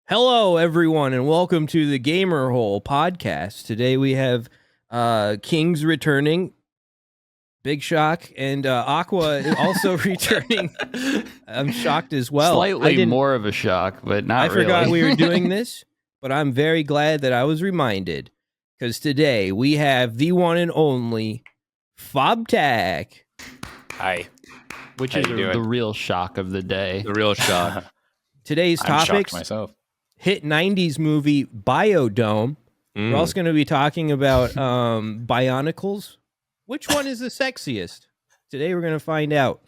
Hello, everyone, and welcome to the Gamer Hole podcast. Today we have Kings returning, Big Shock, and Aqua is also returning. I'm shocked as well. Slightly more of a shock, but not really. I forgot we were doing this, but I'm very glad that I was reminded, because today we have the one and only FOBTAC. Hi. Which is the real shock of the day. The real shock. Today's topics: myself. hit 90s movie Biodome. We're also going to be talking about Bionacles. Which one is the sexiest? Today we're going to find out.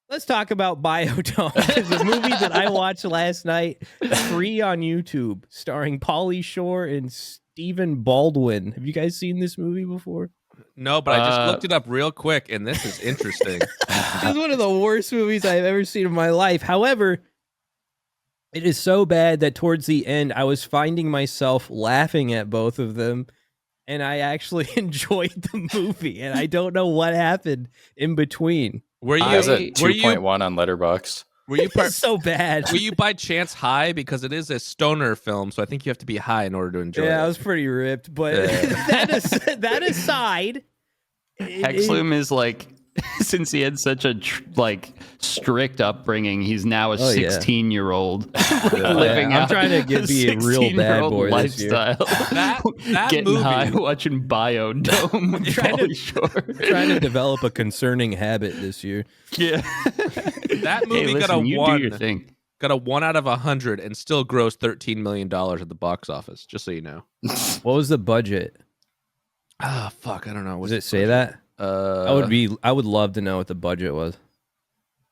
Let's talk about Biodome. It's a movie that I watched last night, free on YouTube, starring Pauly Shore and Stephen Baldwin. Have you guys seen this movie before? No, but I just looked it up real quick, and this is interesting. It's one of the worst movies I've ever seen in my life. However, it is so bad that towards the end, I was finding myself laughing at both of them, and I actually enjoyed the movie, and I don't know what happened in between. Were you? I was at 2.1 on Letterboxd. Were you It's so bad. Were you by chance high? Because it is a stoner film, so I think you have to be high in order to enjoy it. Yeah, I was pretty ripped, but that aside, Hexloom is like, since he had such a strict upbringing, he's now a 16-year-old living I'm out trying to be a real bad boy lifestyle. That Getting movie, high, watching Biodome with Pauly Shore. trying to develop a concerning habit this year. Yeah. that movie Hey, got a listen, you do 1. your thing. Got a 1 out of 100 and still grossed $13 million at the box office. Just so you know. What was the budget? Ah, fuck, I don't know. Does it say that? I would love to know what the budget was.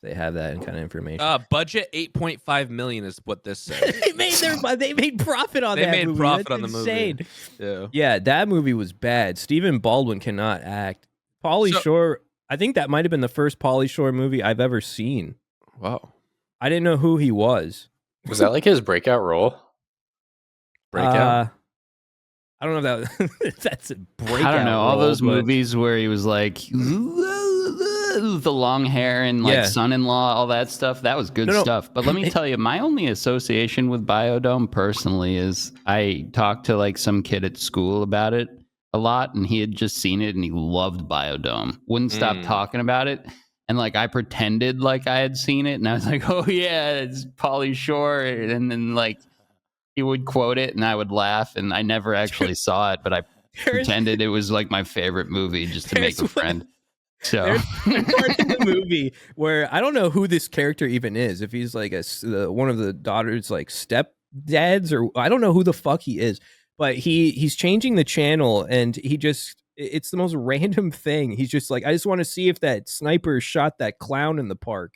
They have that kind of information. Budget $8.5 million is what this says. they made profit on that movie. They made profit That's on the insane. movie. Yeah, that movie was bad. Stephen Baldwin cannot act. Pauly Shore, I think that might have been the first Pauly Shore movie I've ever seen. Wow. I didn't know who he was. Was that like his breakout role? Breakout? I don't know if that's a breakout. I don't know. All role, those but movies where he was like the long hair and like son-in-law, all that stuff. That was good stuff. But let me tell you, my only association with Biodome personally is I talked to like some kid at school about it a lot, and he had just seen it and he loved Biodome. Wouldn't stop talking about it. And like I pretended like I had seen it, and I was like, "Oh yeah, it's Pauly Shore," and then like he would quote it, and I would laugh, and I never actually saw it, but I pretended it was like my favorite movie just to make a friend. So there's part in the movie where I don't know who this character even is. If he's like one of the daughter's like stepdads, or I don't know who the fuck he is. But he's changing the channel, and it's the most random thing. He's just like, I just want to see if that sniper shot that clown in the park.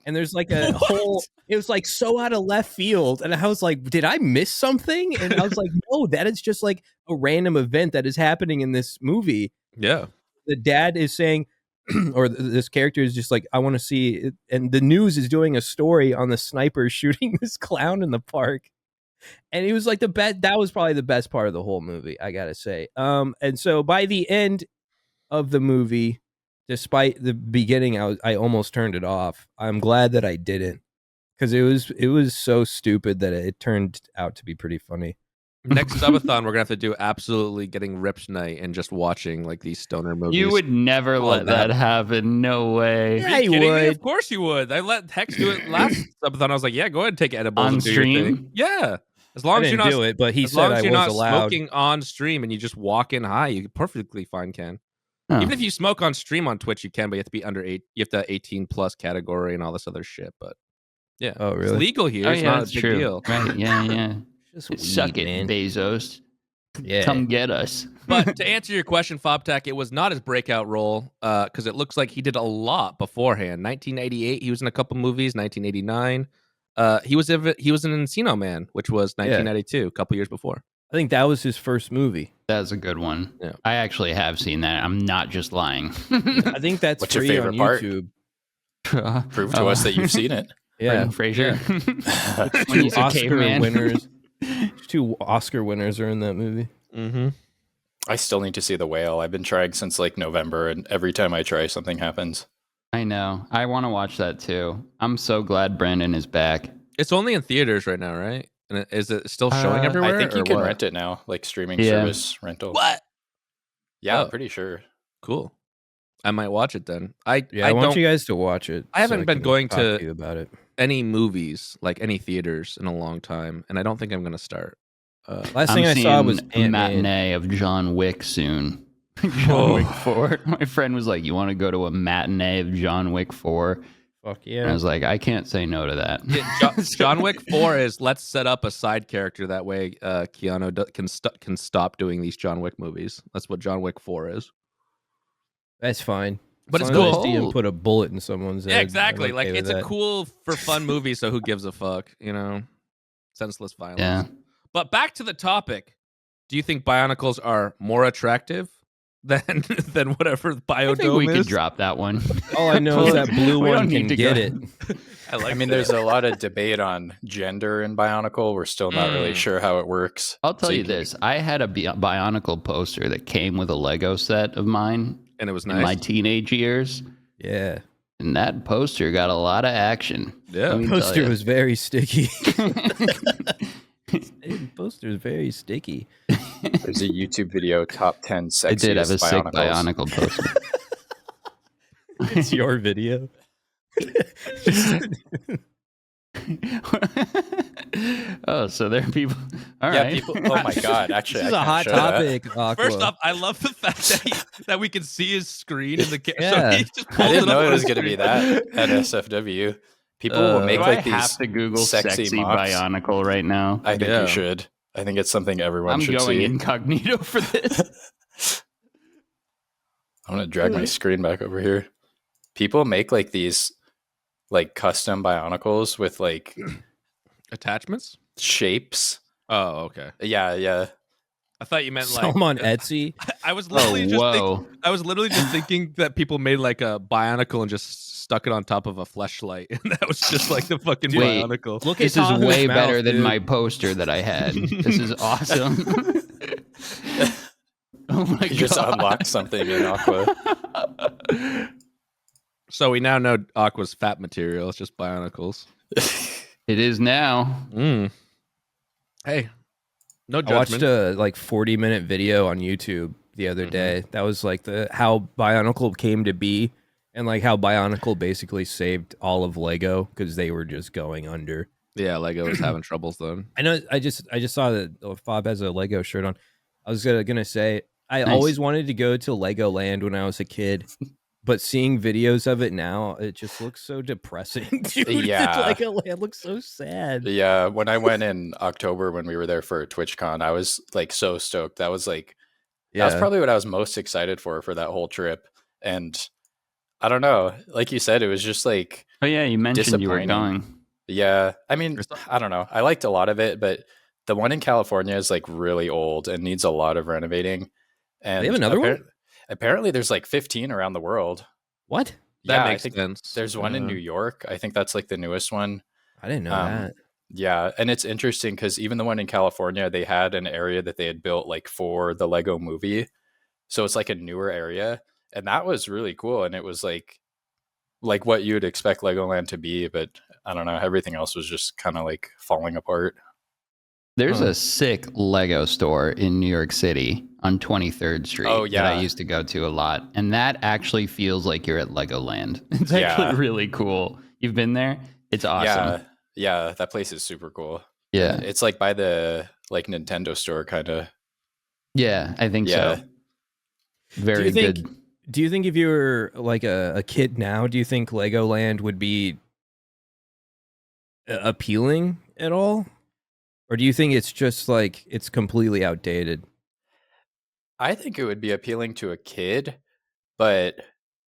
And there's like a whole, it was like so out of left field. And I was like, did I miss something? And I was like, no, that is just like a random event that is happening in this movie. Yeah. The dad is saying, or this character is just like, I want to see it. And the news is doing a story on the sniper shooting this clown in the park. And he was like the best. That was probably the best part of the whole movie, I gotta say. And so by the end of the movie, despite the beginning, I almost turned it off. I'm glad that I didn't, because it was so stupid that it turned out to be pretty funny. Next subathon, we're gonna have to do absolutely getting ripped night and just watching like these stoner movies. you would never let that happen. No way. Yeah, you would. Me? Of course you would. I let Hex do it last subathon. I was like, yeah, go ahead and take edibles On and do your stream? thing. Yeah. As long as you're not do it, but he as long said as I you're was not allowed. smoking on stream and you just walk in high, you perfectly fine can. Huh. Even if you smoke on stream on Twitch, you can, but you have to be under 8. You have to 18 plus category and all this other shit. But yeah, Oh, really? It's legal here. Oh, It's yeah, not that's a big true. deal. Right? Yeah. Just Suck weed, it, man. Bezos. Yeah. Come get us. But to answer your question, FOBTAC, it was not his breakout role because it looks like he did a lot beforehand. 1988, he was in a couple movies. 1989, he was in Encino Man, which was 1992, a couple years before. I think that was his first movie. That's a good one. Yeah. I actually have seen that. I'm not just lying. I think that's What's your free favorite on part? YouTube. Prove to us that you've seen it. Yeah, Brendan Fraser. When two he's a Oscar caveman. winners. 2 Oscar winners are in that movie. Mm-hmm. I still need to see The Whale. I've been trying since like November, and every time I try, something happens. I know. I want to watch that too. I'm so glad Brandon is back. It's only in theaters right now, right? And is it still showing everywhere? I think you or can what? rent it now, like streaming service rental. What? Yeah, Oh. I'm pretty sure. Cool. I might watch it then. I want you guys to watch it. I haven't been going to you about it. any movies, like any theaters, in a long time, and I don't think I'm going to start. Last thing I saw was a matinee of John Wick soon. John Wick 4. My friend was like, "You want to go to a matinee of John Wick 4?" Fuck yeah! And I was like, "I can't say no to that." Yeah, John Wick 4 is let's set up a side character that way Keanu can stop doing these John Wick movies. That's what John Wick 4 is. That's fine. But as it's long as cool. I see him put a bullet in someone's head. Yeah, exactly. Okay like it's that. a cool for fun movie. So who gives a fuck? You know, senseless violence. Yeah. But back to the topic. Do you think Bionicles are more attractive than whatever Biodome I think we is? could drop that one. All I know is that blue We one don't can need to get go. it. I mean, there's a lot of debate on gender in Bionicle. We're still not really sure how it works. I'll tell you this. I had a Bionicle poster that came with a Lego set of mine And it was in nice. my teenage years. Yeah. And that poster got a lot of action. Yeah. Let me The tell poster ya. was very sticky. The poster is very sticky. There's a YouTube video, top 10 sexiest I did have a sick Bionicles. Bionicle poster. It's your video. Oh, so there are people. All Yeah, right. people. Oh my god! Actually, This is I a can't hot show that. topic. Aqua. First off, I love the fact that we can see his screen in the camera. Yeah. So he just I pulls didn't it up know it on was his going to be screen. that at SFW. People will make Do like I these have to Google sexy mocks. Bionicle right now? I think Yeah. you should. I think it's something everyone I'm should going see. incognito for this. I'm gonna drag my screen back over here. People make like these like custom Bionicles with like Attachments? shapes. Oh, okay. Yeah. I thought you meant Sell like 'em on Etsy. I was literally just whoa. I was literally just thinking that people made like a Bionicle and just stuck it on top of a fleshlight, and that was just like the fucking Wait. Bionicle. Look This at is Tahoe's way mouth, better than dude. my poster that I had. This is awesome. Oh my You just god. unlocked something in Aqua. So we now know Aqua's fat material. It's just Bionicles. It is now. Hey, no I watched judgment. a like 40-minute video on YouTube the other day. That was like the how Bionicle came to be, and like how Bionicle basically saved all of Lego because they were just going under. Yeah, Lego was having troubles then. I know. I just saw that Fob has a Lego shirt on. I was gonna say I Nice. always wanted to go to Legoland when I was a kid, but seeing videos of it now, it just looks so depressing. Dude, Yeah. Legoland looks so sad. Yeah, when I went in October when we were there for TwitchCon, I was like so stoked. That was like that was probably what I was most excited for that whole trip. And I don't know, like you said, it was just like Oh yeah, you mentioned you were disappointing. going. Yeah, I mean, I don't know. I liked a lot of it, but the one in California is like really old and needs a lot of renovating. And They have another one? Apparently, there's like 15 around the world. What? That I makes think sense. there's one in New York. I think that's like the newest one. I didn't know that. Yeah, and it's interesting because even the one in California, they had an area that they had built like for the Lego movie. So it's like a newer area. And that was really cool. And it was like what you'd expect Legoland to be, but I don't know, everything else was just kind of like falling apart. There's a sick Lego store in New York City on 23rd Street Oh, that yeah. I used to go to a lot. And that actually feels like you're at Legoland. It's Yeah. actually really cool. You've been there? It's awesome. Yeah, that place is super cool. Yeah. It's like by the like Nintendo store kind of. Yeah, I think Yeah. so. Very Do you think- good. Do you think if you were like a kid now, do you think Legoland would be appealing at all? Or do you think it's just like it's completely outdated? I think it would be appealing to a kid, but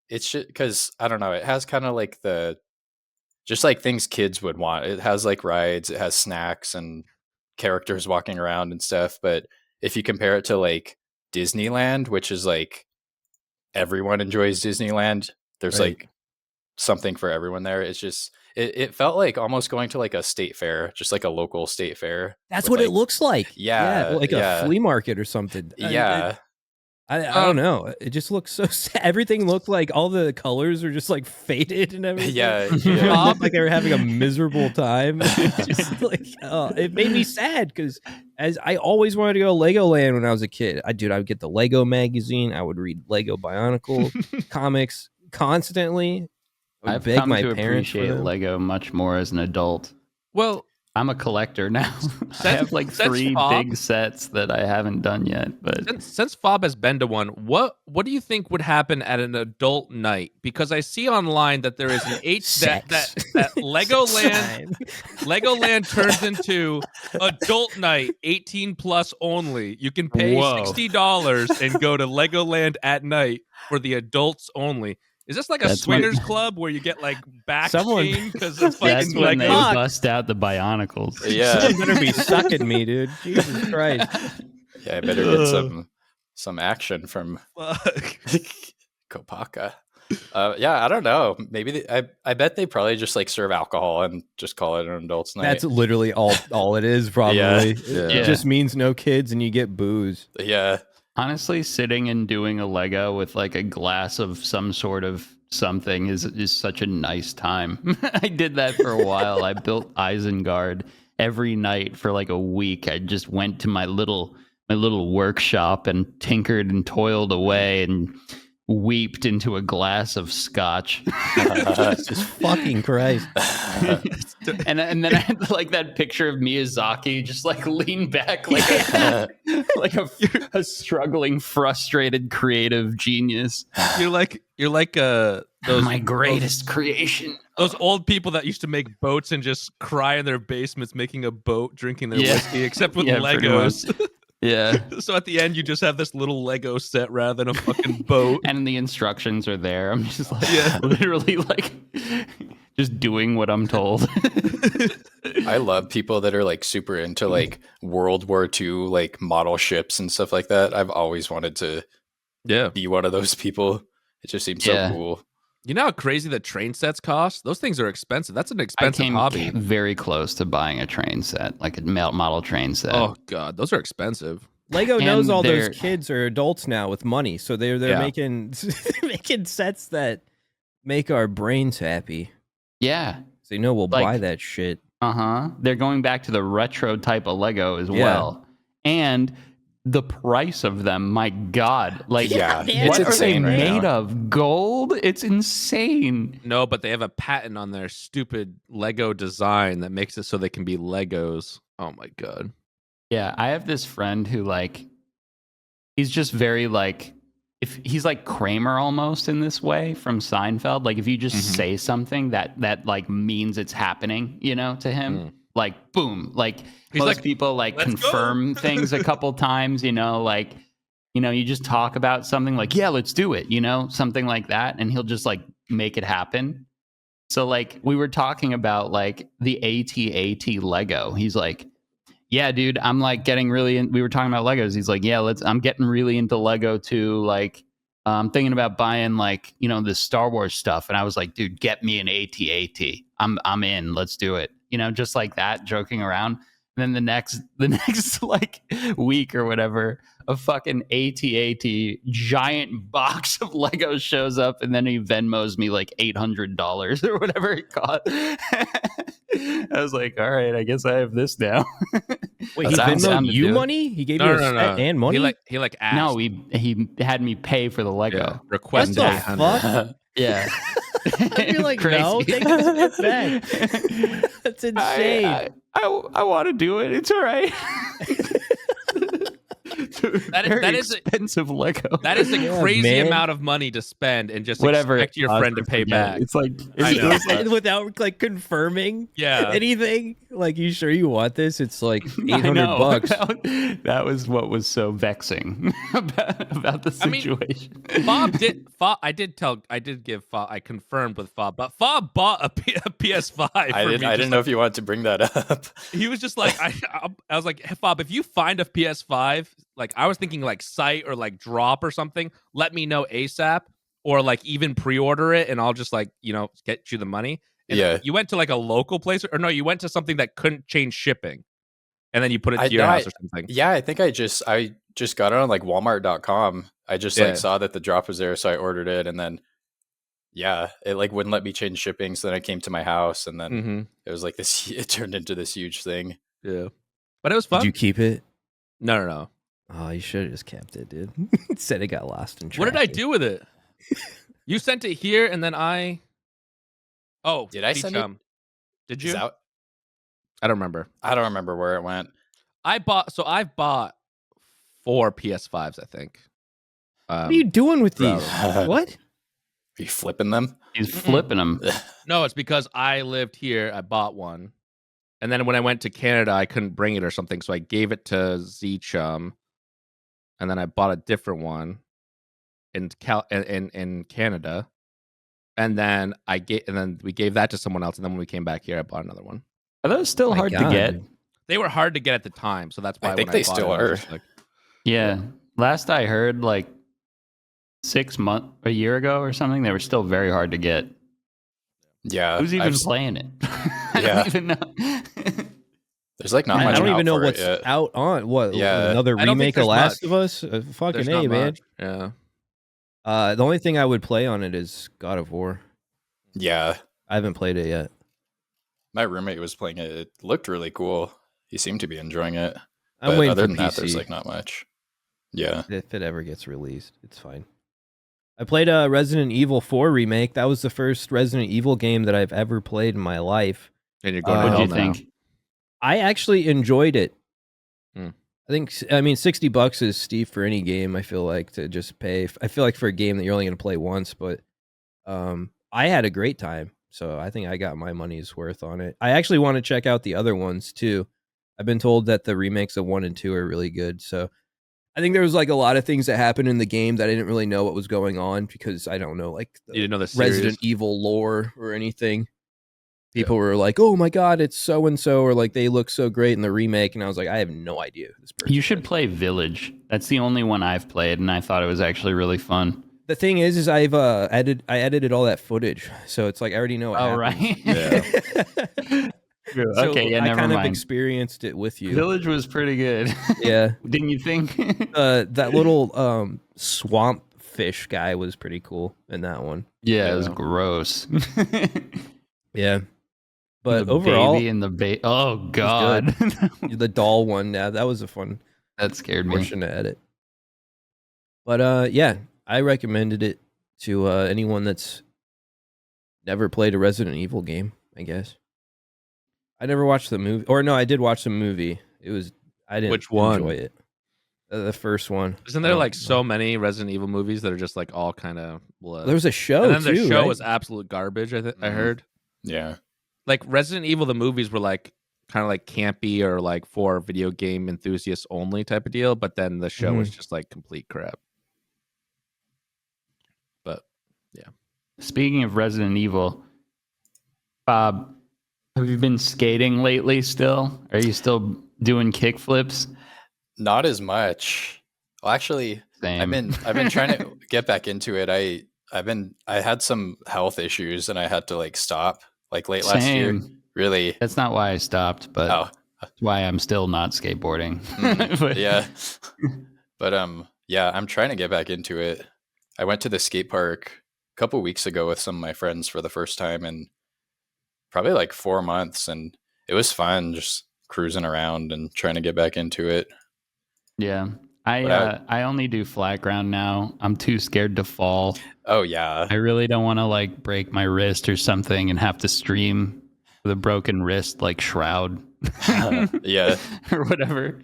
it's just because I don't know, it has kind of like just like things kids would want. It has like rides, it has snacks and characters walking around and stuff. But if you compare it to like Disneyland, which is like everyone enjoys Disneyland, there's Right. like something for everyone there. It's just it felt like almost going to like a state fair, just like a local state fair. That's with, what it like- looks like. Yeah, like yeah. a flea market or something. Yeah. I don't know. It just looks so sad. Everything looked like all the colors are just like faded and everything. Yeah, It looked like they were having a miserable time. Just like, it made me sad because as I always wanted to go to Legoland when I was a kid. I would get the Lego magazine. I would read Lego Bionicle comics constantly. I've come to appreciate Lego much more as an adult. Well, I'm a collector now. I have like 3 big sets that I haven't done yet. But since Fob has been to one, what do you think would happen at an adult night? Because I see online that there is an that Legoland turns into adult night, 18 plus only. You can pay $60 and go to Legoland at night for the adults only. Is this like a swingers club where you get like back pain because it's fucking that's when they bust out the Bionacles? Yeah, someone better be sucking me, dude. Jesus Christ. Yeah, I better get some action from Kopaka. Yeah, I don't know. Maybe I bet they probably just like serve alcohol and just call it an adults night. That's literally all it is. Probably. It just means no kids and you get booze. Yeah. Honestly, sitting and doing a Lego with like a glass of some sort of something is such a nice time. I did that for a while. I built Isengard every night for like a week. I just went to my little workshop and tinkered and toiled away and weeped into a glass of scotch. Jesus fucking Christ. and then I had like that picture of Miyazaki just like lean back like a struggling, frustrated, creative genius. You're like those my greatest creation. Those old people that used to make boats and just cry in their basements making a boat, drinking their whiskey, except with Legos. Yeah. So at the end, you just have this little Lego set rather than a fucking boat. And the instructions are there. I'm just like, literally like just doing what I'm told. I love people that are like super into like World War II, like model ships and stuff like that. I've always wanted to be one of those people. It just seems so cool. You know how crazy the train sets cost? Those things are expensive. That's an expensive hobby. Very close to buying a train set, like a model train set. Oh god, those are expensive. Lego knows all those kids are adults now with money, so they're making making sets that make our brains happy. Yeah, so we'll buy that shit. They're going back to the retro type of Lego as well, and the price of them, my god, like it's what insane are they right made now. of? Gold? It's insane. No, but they have a patent on their stupid Lego design that makes it so they can be Legos. Oh my god. Yeah, I have this friend who like he's just very like if he's like Kramer almost in this way from Seinfeld. Like if you just say something that like means it's happening, to him. Like boom, like he's most like, people like confirm things a couple times, like you just talk about something like, yeah, let's do it, something like that, and he'll just like make it happen. So like we were talking about like the AT-AT Lego. He's like, yeah, dude, I'm like getting really we were talking about Legos. He's like, yeah, I'm getting really into Lego too. Like I'm thinking about buying like, this Star Wars stuff. And I was like, dude, get me an AT-AT. I'm in. Let's do it. Just like that, joking around. And then the next like week or whatever, a fucking AT-AT giant box of Legos shows up, and then he Venmos me like $800 or whatever it cost. I was like, all right, I guess I have this now. Wait, he Venmoed you money? He gave you a set and money? He like asked. No, he had me pay for the Lego. Requested $800. Yeah. You're like, no, take this back. That's insane. I want to do it. It's all right. That is expensive Lego. That is a crazy amount of money to spend and just expect your friend to pay back. It's like without like confirming anything. Like, you sure you want this? It's like $800. That was what was so vexing about the situation. I confirmed with Fob, but Fob bought a PS5. I didn't know if you wanted to bring that up. He was just like, I was like, hey, Fob, if you find a PS5, like I was thinking like site or like drop or something, let me know ASAP, or like even pre-order it and I'll just like, get you the money. And you went to like a local place, or no, you went to something that couldn't change shipping and then you put it to your house or something. Yeah, I think I just got it on like Walmart.com I just like saw that the drop was there, so I ordered it, and then it like wouldn't let me change shipping. So then I came to my house, and then it was like this. It turned into this huge thing. Yeah, but it was fun. Did you keep it? No. Oh, you should have just kept it, dude. Said it got lost in traffic. What did I do with it? You sent it here, and then I. Oh, did I send it? Did you? I don't remember. I don't remember where it went. I've bought 4 PS5s, I think. What are you doing with these? What? Are you flipping them? He's flipping them. No, it's because I lived here. I bought one. And then when I went to Canada, I couldn't bring it or something. So I gave it to Z-Chum. And then I bought a different one in Canada. And then we gave that to someone else. And then when we came back here, I bought another one. Are those still hard to get? They were hard to get at the time. So that's why I think they still are. Yeah. Last I heard, like 6 months, a year ago or something, they were still very hard to get. Yeah. Who's even playing it? I don't even know. There's like not much. I don't even know what's yet. out on what. Yeah. Another remake of Last of Us. Fucking A, man. Much. Yeah. The only thing I would play on it is God of War. Yeah. I haven't played it yet. My roommate was playing it. It looked really cool. He seemed to be enjoying it. I'm waiting other for than PC. that, there's like not much. Yeah. If it ever gets released, it's fine. I played a Resident Evil 4 remake. That was the first Resident Evil game that I've ever played in my life. And you're going to what hell do you think? I actually enjoyed it. I mean, $60 is steep for any game. I feel like to just pay. I feel like for a game that you're only going to play once, but I had a great time. So I think I got my money's worth on it. I actually want to check out the other ones too. I've been told that the remakes of 1 and 2 are really good. So I think there was like a lot of things that happened in the game that I didn't really know what was going on because I don't know like you didn't know the Resident Evil lore or anything. People were like, "Oh my god, it's so and so," or like they look so great in the remake, and I was like, "I have no idea who this person." You should play Village. That's the only one I've played, and I thought it was actually really fun. The thing is I've edited all that footage, so it's like I already know. What happens. Right. Yeah. So okay, yeah, I never kind mind. of experienced it with you. Village was pretty good. Yeah, didn't you think? that little swamp fish guy was pretty cool in that one. Yeah, it was gross. Yeah. But the overall, baby and the oh god, the doll one. Yeah, that was a fun. That scared me. Portion to edit. But yeah, I recommended it to anyone that's never played a Resident Evil game. I guess. I never watched the movie, or no, I did watch the movie. I didn't Which one? enjoy it. The first one. Isn't there like so many Resident Evil movies that are just like all kind of blood? There was a show, and then too, the show right? was absolute garbage. I heard. Yeah. Like Resident Evil, the movies were like kind of like campy or like for video game enthusiasts only type of deal, but then the show was just like complete crap. But yeah. Speaking of Resident Evil, Bob, have you been skating lately still? Are you still doing kick flips? Not as much. Well, actually, Same. I've been trying to get back into it. I had some health issues and I had to like stop like late last year. Really? That's not why I stopped, but that's why I'm still not skateboarding. But, yeah. But yeah, I'm trying to get back into it. I went to the skate park a couple weeks ago with some of my friends for the first time in probably like 4 months, and it was fun just cruising around and trying to get back into it. Yeah. I only do flat ground now. I'm too scared to fall. Oh yeah. I really don't want to like break my wrist or something and have to stream with a broken wrist like Shroud. Yeah. Or whatever.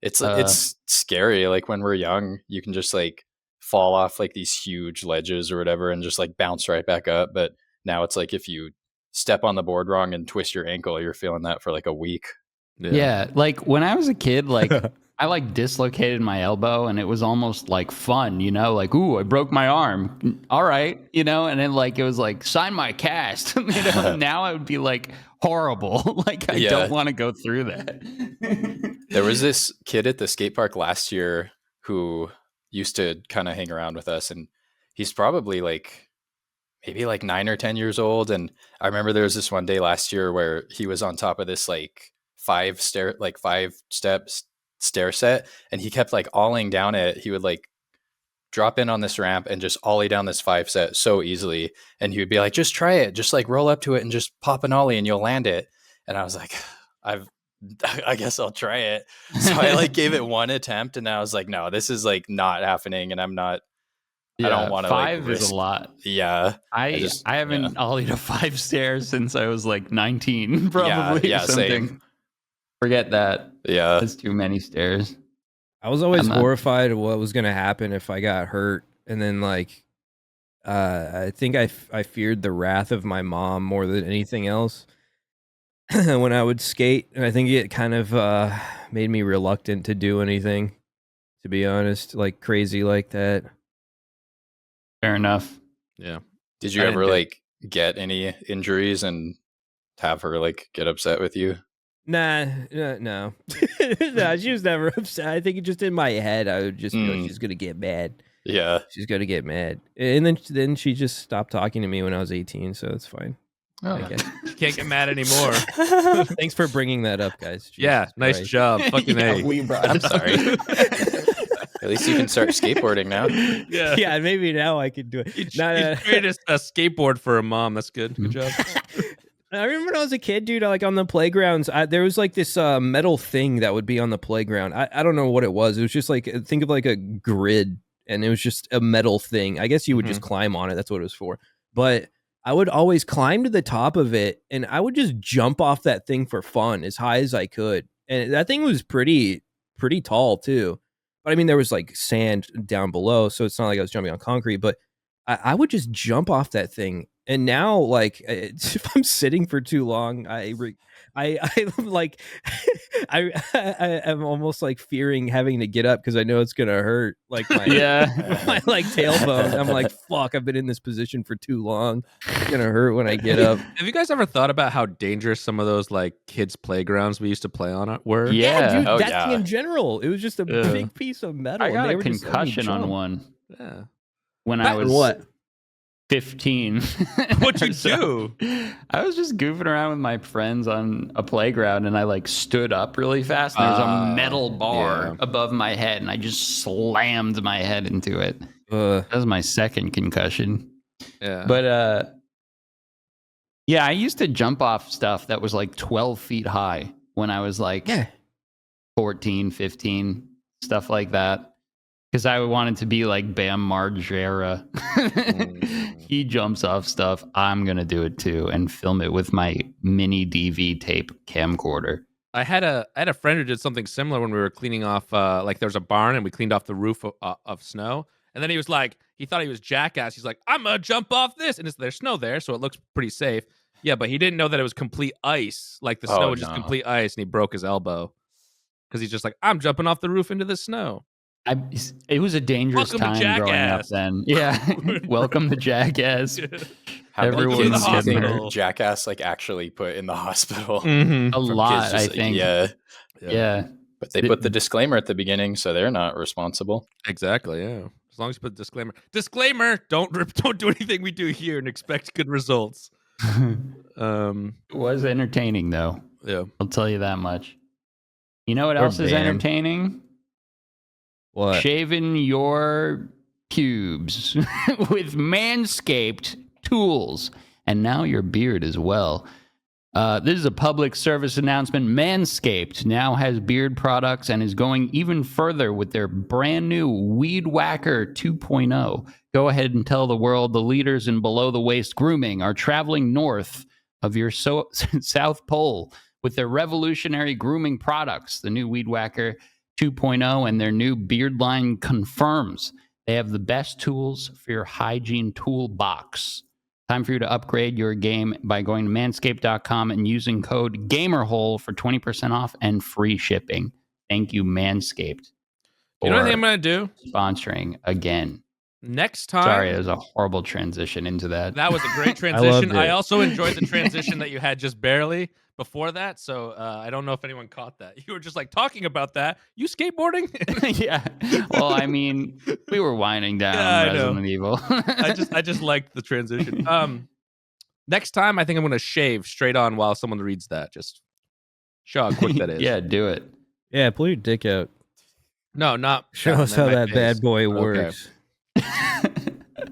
It's scary. Like when we're young, you can just like fall off like these huge ledges or whatever and just like bounce right back up. But now it's like if you step on the board wrong and twist your ankle, you're feeling that for like a week. Yeah. Like when I was a kid, like I like dislocated my elbow and it was almost like fun, you know, like, ooh, I broke my arm. All right. You know, and then like, it was like, sign my cast. You know, now I would be like horrible. Like I don't want to go through that. There was this kid at the skate park last year who used to kind of hang around with us, and he's probably like maybe like 9 or 10 years old. And I remember there was this one day last year where he was on top of this like 5-step stair set, and he kept like awling down it. He would like drop in on this ramp and just ollie down this 5-set so easily. And he would be like, just try it. Just like roll up to it and just pop an ollie and you'll land it. And I was like, I guess I'll try it. So I like gave it one attempt and I was like, no, this is like not happening. And I'm not, I don't want to 5 like risk. is a lot. Yeah. I haven't ollied a 5 stairs since I was like 19, probably. Yeah, something. same. Forget that. Yeah. That's too many stairs. I was always horrified of what was going to happen if I got hurt. And then like, I think I feared the wrath of my mom more than anything else when I would skate. And I think it kind of made me reluctant to do anything, to be honest, like crazy like that. Fair enough. Yeah. Did you ever like get any injuries and have her like get upset with you? Nah, no. No, she was never upset. I think just in my head, I would just feel like she's gonna get mad. Yeah, she's gonna get mad, and then she just stopped talking to me when I was 18, so it's fine. Oh. You can't get mad anymore. Thanks for bringing that up, guys. Jesus nice Christ. job. Fucking A. We brought I'm sorry. At least you can start skateboarding now. Yeah, maybe now I could do it. You created a skateboard for a mom. That's good. Good job. I remember when I was a kid, dude, like on the playgrounds, there was like this metal thing that would be on the playground. I don't know what it was. It was just like, think of like a grid, and it was just a metal thing. I guess you would just climb on it. That's what it was for. But I would always climb to the top of it, and I would just jump off that thing for fun as high as I could. And that thing was pretty tall too. But I mean, there was like sand down below, so it's not like I was jumping on concrete, but I would just jump off that thing. And now, like, if I'm sitting for too long, I'm like, I'm almost like fearing having to get up because I know it's gonna hurt. Like my my like tailbone. I'm like, fuck, I've been in this position for too long. It's gonna hurt when I get up. Have you guys ever thought about how dangerous some of those like kids' playgrounds we used to play on were? Yeah, dude, that thing in general, it was just a big piece of metal. I got a concussion on one. Yeah. When I was what? 15. What'd you do? I was just goofing around with my friends on a playground, and I like stood up really fast. And there's a metal bar above my head, and I just slammed my head into it. That was my second concussion. Yeah. But yeah, I used to jump off stuff that was like 12 feet high when I was like 14, 15, stuff like that. Because I wanted to be like Bam Margera. He jumps off stuff. I'm going to do it too and film it with my mini DV tape camcorder. I had a friend who did something similar when we were cleaning off, like there was a barn and we cleaned off the roof of snow. And then he was like, he thought he was Jackass. He's like, I'm going to jump off this. And there's snow there, so it looks pretty safe. Yeah, but he didn't know that it was complete ice. Like the snow was just complete ice, and he broke his elbow. Because he's just like, I'm jumping off the roof into the snow. It was a dangerous time growing up then. Yeah. Welcome to Jackass. Everyone's getting Jackass like actually put in the hospital. A lot, I think. Yeah. But they put the disclaimer at the beginning, so they're not responsible. Exactly, yeah. As long as you put the disclaimer, don't do anything we do here and expect good results. It was entertaining though. Yeah. I'll tell you that much. You know what else is entertaining? What? Shaving your pubes with Manscaped tools, and now your beard as well. This is a public service announcement. Manscaped now has beard products and is going even further with their brand new Weed Whacker 2.0. Go ahead and tell the world the leaders in below-the-waist grooming are traveling north of your South Pole with their revolutionary grooming products. The new Weed Whacker 2.0 and their new beard line confirms they have the best tools for your hygiene toolbox. Time for you to upgrade your game by going to manscaped.com and using code GAMERHOLE for 20% off and free shipping. Thank you, Manscaped. You know what I'm going to do? Sponsoring again. Next time. Sorry, it was a horrible transition into that. That was a great transition. I also enjoyed the transition that you had just barely before that. So I don't know if anyone caught that. You were just like talking about that. You skateboarding? Yeah. Well, I mean, we were winding down Resident Evil. I just liked the transition. Next time, I think I'm going to shave straight on while someone reads that. Just show how quick that is. Yeah, do it. Yeah, pull your dick out. No, not. Show us how that bad boy works.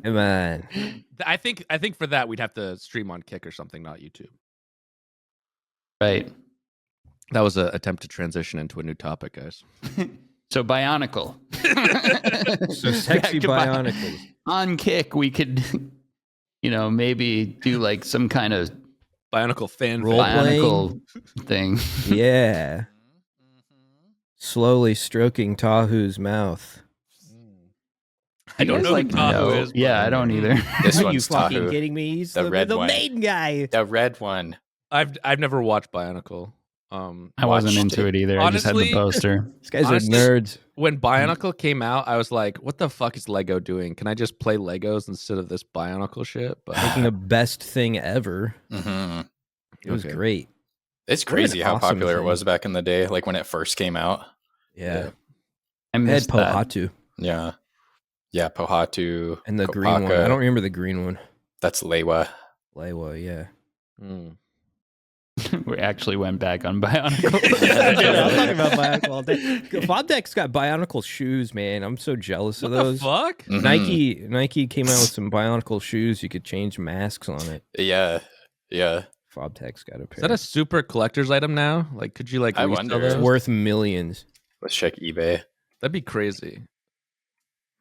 Come on. I think for that we'd have to stream on Kick or something, not YouTube. Right. That was an attempt to transition into a new topic, guys. So Bionicle. So sexy Bionacles. On Kick, we could, maybe do like some kind of Bionicle fan Role Bionicle thing. Yeah. Slowly stroking Tahu's mouth. I don't know who Tahu is. But... Yeah, I don't either. This Are you one's fucking Tahu. kidding me? He's The red the one. main guy. The red one. I've never watched Bionicle. I wasn't into it either. Honestly, I just had the poster. These guys are nerds. When Bionicle came out, I was like, what the fuck is Lego doing? Can I just play Legos instead of this Bionicle shit? But Making the best thing ever. Mm-hmm. It was great. It's crazy how popular it was back in the day, like when it first came out. Yeah. I missed that. Pohatu. Yeah. Yeah, Pohatu. And the green one. I don't remember the green one. That's Lewa. Lewa, yeah. We actually went back on Bionicle. Dude, I'm talking about Bionicle all day. FOBTAC's got Bionicle shoes, man. I'm so jealous of those. What the fuck? Mm-hmm. Nike came out with some Bionicle shoes. You could change masks on it. Yeah. Yeah. FOBTAC's got a pair. Is that a super collector's item now? Like, could you like I resell wonder. those? It's worth millions. Let's check eBay. That'd be crazy.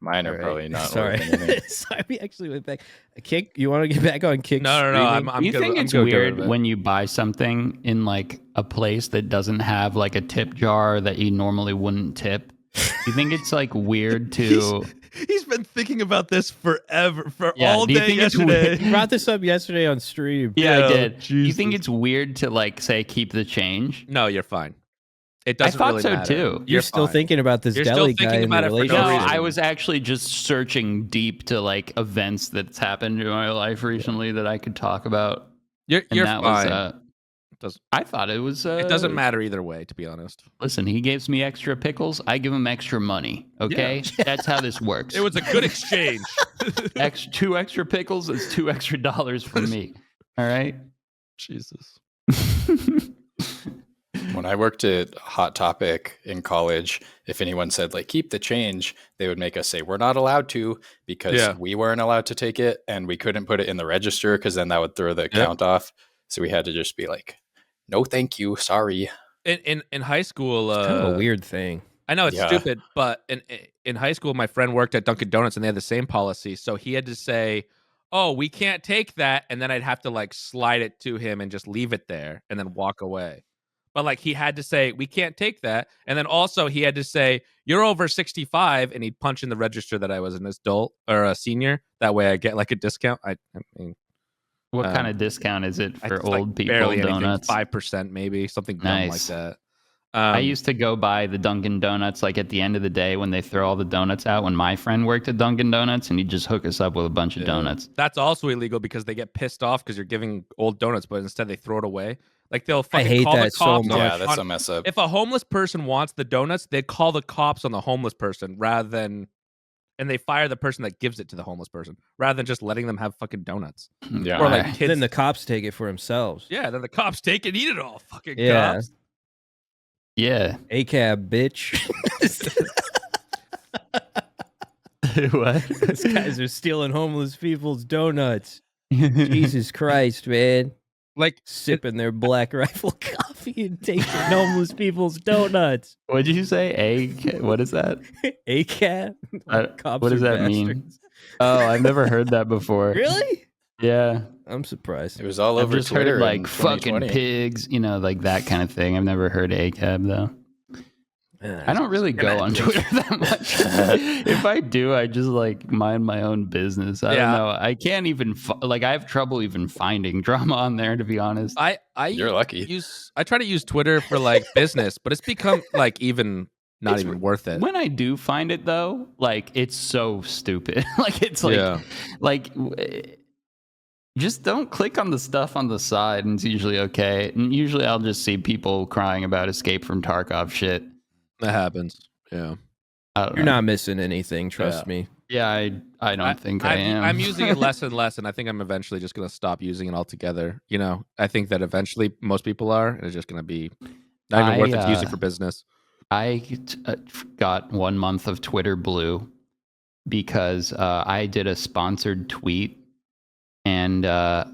Mine are probably not Sorry. worth anything. Sorry, we actually went back. Kick, you want to get back on Kick? No. I'm You good. think it's weird when you buy something in like a place that doesn't have like a tip jar that you normally wouldn't tip? You think it's like weird to... He's been thinking about this forever, all day yesterday. You brought this up yesterday on stream. Yeah, I did. Do you think it's weird to like say keep the change? No, you're fine. It doesn't I thought really so matter. too. You're still fine. thinking about this You're deli still guy thinking in the about it for no relationship. No, reason. I was actually just searching deep to like events that's happened in my life recently that I could talk about. You're fine. I thought it was. It doesn't matter either way, to be honest. Listen, he gives me extra pickles. I give him extra money. Okay, that's how this works. It was a good exchange. 2 extra pickles is $2 extra for me. All right. Jesus. When I worked at Hot Topic in college, if anyone said like keep the change, they would make us say we're not allowed to because we weren't allowed to take it and we couldn't put it in the register because then that would throw the account off. So we had to just be like, no, thank you, sorry. In high school, It's kind of a weird thing. I know it's stupid, but in high school, my friend worked at Dunkin' Donuts and they had the same policy. So he had to say, "Oh, we can't take that," and then I'd have to like slide it to him and just leave it there and then walk away. But like he had to say, "We can't take that," and then also he had to say, "You're over 65," and he'd punch in the register that I was an adult or a senior. That way, I get like a discount. I mean, what kind of discount is it for old like people barely donuts? 5% maybe, something dumb like that. I used to go buy the Dunkin' Donuts like at the end of the day when they throw all the donuts out when my friend worked at Dunkin' Donuts and he'd just hook us up with a bunch of donuts. That's also illegal because they get pissed off because you're giving old donuts, but instead they throw it away. Like they'll fucking I hate call that the cops. so much. Yeah, that's a mess up. If a homeless person wants the donuts, they call the cops on the homeless person rather than, and they fire the person that gives it to the homeless person rather than just letting them have fucking donuts. Yeah. Or like kids. Then the cops take it for themselves. Yeah, then the cops take it and eat it all. Fucking Yeah. cops. Yeah. ACAB, bitch. What? These guys are stealing homeless people's donuts. Jesus Christ, man. Like Sipping their Black Rifle coffee and taking homeless people's donuts. What did you say? What is that? ACAB? Cops what does are that mean? bastards. Oh, I've never heard that before. Really? Yeah. I'm surprised. It was all I've over just Twitter heard like in fucking 2020. pigs, like that kind of thing. I've never heard ACAB though. I don't really go on Twitter that much. If I do, I just like mind my own business. I don't know. I can't even I have trouble even finding drama on there, to be honest. You're lucky. I try to use Twitter for like business, but it's become like even not even worth it. When I do find it though, like it's so stupid. Like it's like just don't click on the stuff on the side and it's usually okay. And usually I'll just see people crying about Escape from Tarkov shit. That happens. Yeah. You're not missing anything, trust me. Yeah, I don't think I am. I'm using it less and less, and I think I'm eventually just going to stop using it altogether. I think that eventually most people are, and it's just going to be not even worth it to use it for business. I got 1 month of Twitter Blue, because I did a sponsored tweet, and I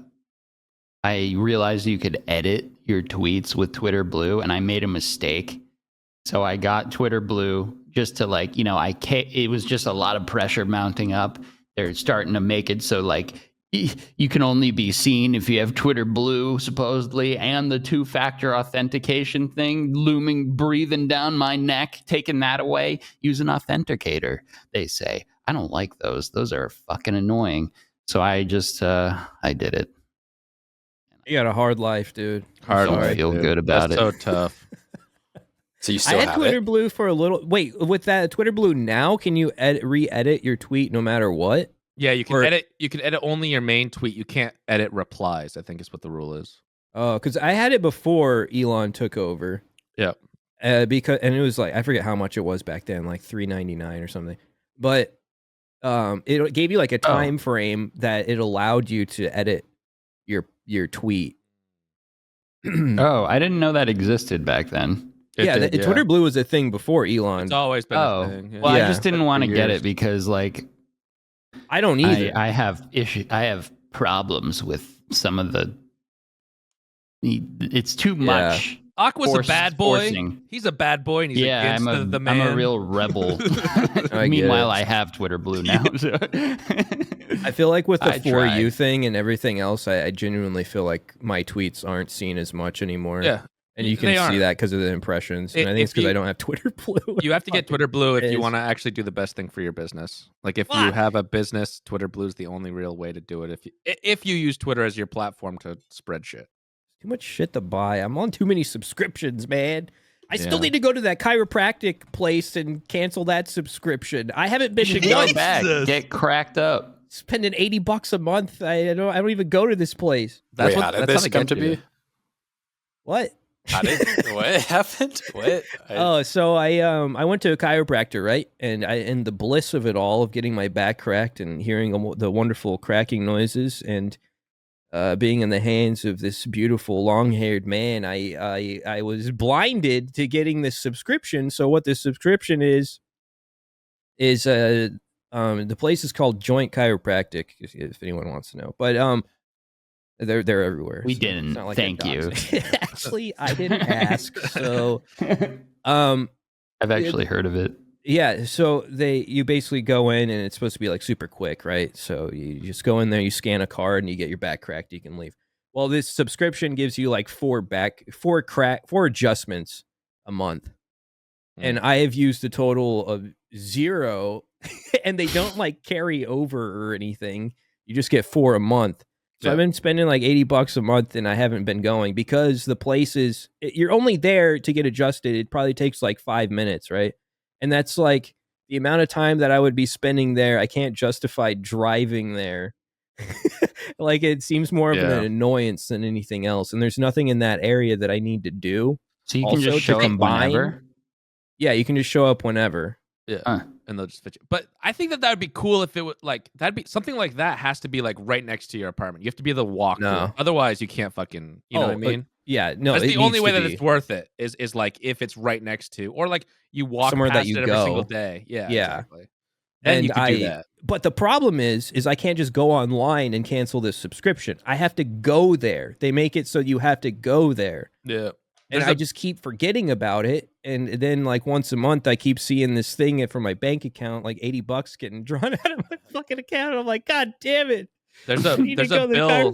realized you could edit your tweets with Twitter Blue, and I made a mistake. So I got Twitter Blue just to like, it was just a lot of pressure mounting up. They're starting to make it so like you can only be seen if you have Twitter Blue, supposedly, and the 2-factor authentication thing looming, breathing down my neck, taking that away. Use an authenticator, they say. I don't like those. Those are fucking annoying. So I just, I did it. You got a hard life, dude. Hard Don't life, feel dude. good about That's it. so tough. So you I still had have Twitter it? Blue for a little. Wait, with that Twitter Blue now, can you re-edit your tweet no matter what? Yeah, you can edit. You can edit only your main tweet. You can't edit replies, I think is what the rule is. Oh, because I had it before Elon took over. Yep. And it was like, I forget how much it was back then, like $3.99 or something. But it gave you like a time frame that it allowed you to edit your tweet. Oh, I didn't know that existed back then. Twitter Blue was a thing before Elon. It's always been a thing. Yeah. Well, I just didn't want to get years. it because like I don't either. I have I have problems with some of the. It's too much. Aqua's a bad boy. Forcing. He's a bad boy, and he's against the man. I'm a real rebel. Meanwhile, I have Twitter Blue now. So. I feel like with the For You thing and everything else, I genuinely feel like my tweets aren't seen as much anymore. Yeah. And you can see that because of the impressions. And I think it's because I don't have Twitter Blue. You have to get Twitter Blue if you want to actually do the best thing for your business. Like if you have a business, Twitter Blue is the only real way to do it. If you use Twitter as your platform to spread shit. Too much shit to buy. I'm on too many subscriptions, man. I still need to go to that chiropractic place and cancel that subscription. I haven't been to go back. Get cracked up. Spending $80 a month. I don't even go to this place. Wait, how did this come to be? What? What happened? What? So I went to a chiropractor, right? And in the bliss of it all, of getting my back cracked and hearing the wonderful cracking noises and being in the hands of this beautiful long-haired man, I was blinded to getting this subscription. So what this subscription is the place is called Joint Chiropractic, if anyone wants to know. But they're everywhere. We didn't. Like thank you. Actually, I didn't ask. So I've actually heard of it. Yeah, so you basically go in and it's supposed to be like super quick, right? So you just go in there, you scan a card, and you get your back cracked. You can leave. Well, this subscription gives you like four adjustments a month, and I have used a total of 0, and they don't like carry over or anything. You just get 4 a month. So I've been spending like $80 a month, and I haven't been going because the place you're only there to get adjusted. It probably takes like 5 minutes, right? And that's like the amount of time that I would be spending there. I can't justify driving there. Like it seems more of an annoyance than anything else. And there's nothing in that area that I need to do. So you can just show up whenever? Yeah, you can just show up whenever. Yeah. And they'll just fit you. But I think that would be cool if it would that'd be something like that has to be like right next to your apartment. You have to be able to walk. No. Otherwise you can't fucking, you know what I mean? Yeah, no. That's the only way that it's worth it is like if it's right next to, or like you walk somewhere past that you it every single day. Yeah. Exactly. And you can do that. But the problem is I can't just go online and cancel this subscription. I have to go there. They make it so you have to go there. Yeah. And I just keep forgetting about it. And then like once a month, I keep seeing this thing from my bank account, like $80 getting drawn out of my fucking account. I'm like, God damn it. There's a bill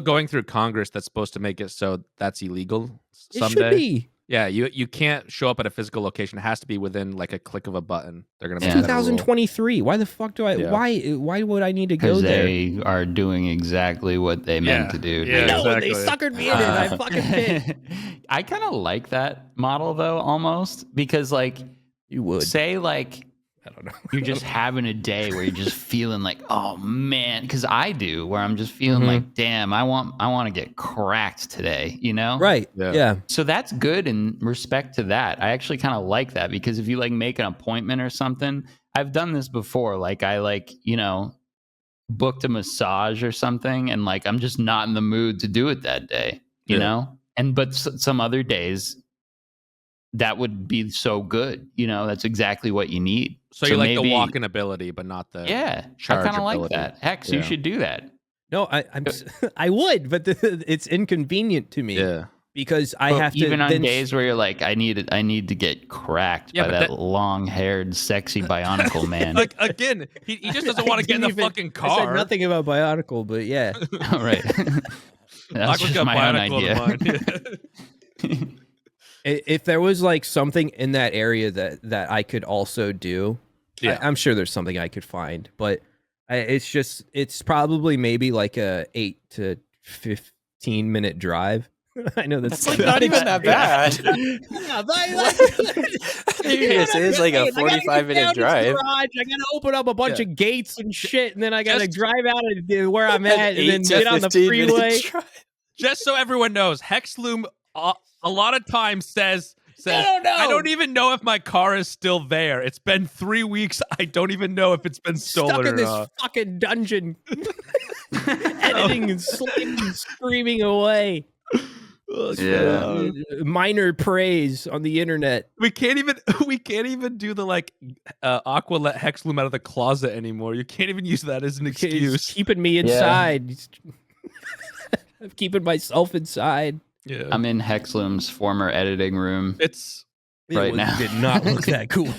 going through Congress that's supposed to make it so that's illegal someday. It should be. Yeah, you can't show up at a physical location. It has to be within like a click of a button. They're gonna make 2023. Why the fuck do I? Yeah. Why would I need to go there? They are doing exactly what they meant to do. Yeah, no, exactly. They suckered me in it. I fucking fit. I kind of like that model though, almost because like you would say like. I don't know. You're just having a day where you're just feeling like, oh man, because I do, where I'm just feeling like, damn, I want to get cracked today, you know? Right. Yeah. So that's good in respect to that. I actually kind of like that because if you like make an appointment or something, I've done this before. Like I booked a massage or something, and like I'm just not in the mood to do it that day, you know? But some other days that would be so good, you know, that's exactly what you need. So you like the walking ability, but not the I charge kind of like ability. that. Hex, you should do that. No, I would, but it's inconvenient to me. Yeah. Because I have to even on days where you're like, I need to get cracked by that long-haired, sexy Bionicle man. Like again, he just doesn't want to get in the fucking car. I said nothing about Bionicle, but yeah. All right. That's just my own idea. If there was like something in that area that I could also do, I'm sure there's something I could find, but it's probably maybe like a 8 to 15 minute drive. I know that's like not even that bad. It is like a 45-minute drive. I gotta open up a bunch of gates and shit, and then I gotta drive out of where I'm at, and then get on the freeway. Just so everyone knows, Hexloom a lot of times says I don't even know if my car is still there. It's been 3 weeks. I don't even know if it's been stolen Stuck in or this not. fucking dungeon, editing and sliding and screaming away. Minor praise on the internet. We can't even do the like Aqua let Hexloom out of the closet anymore. You can't even use that as an excuse. It's keeping me inside. I'm keeping myself inside. Yeah. I'm in Hexloom's former editing room. It now. Did not look that cool.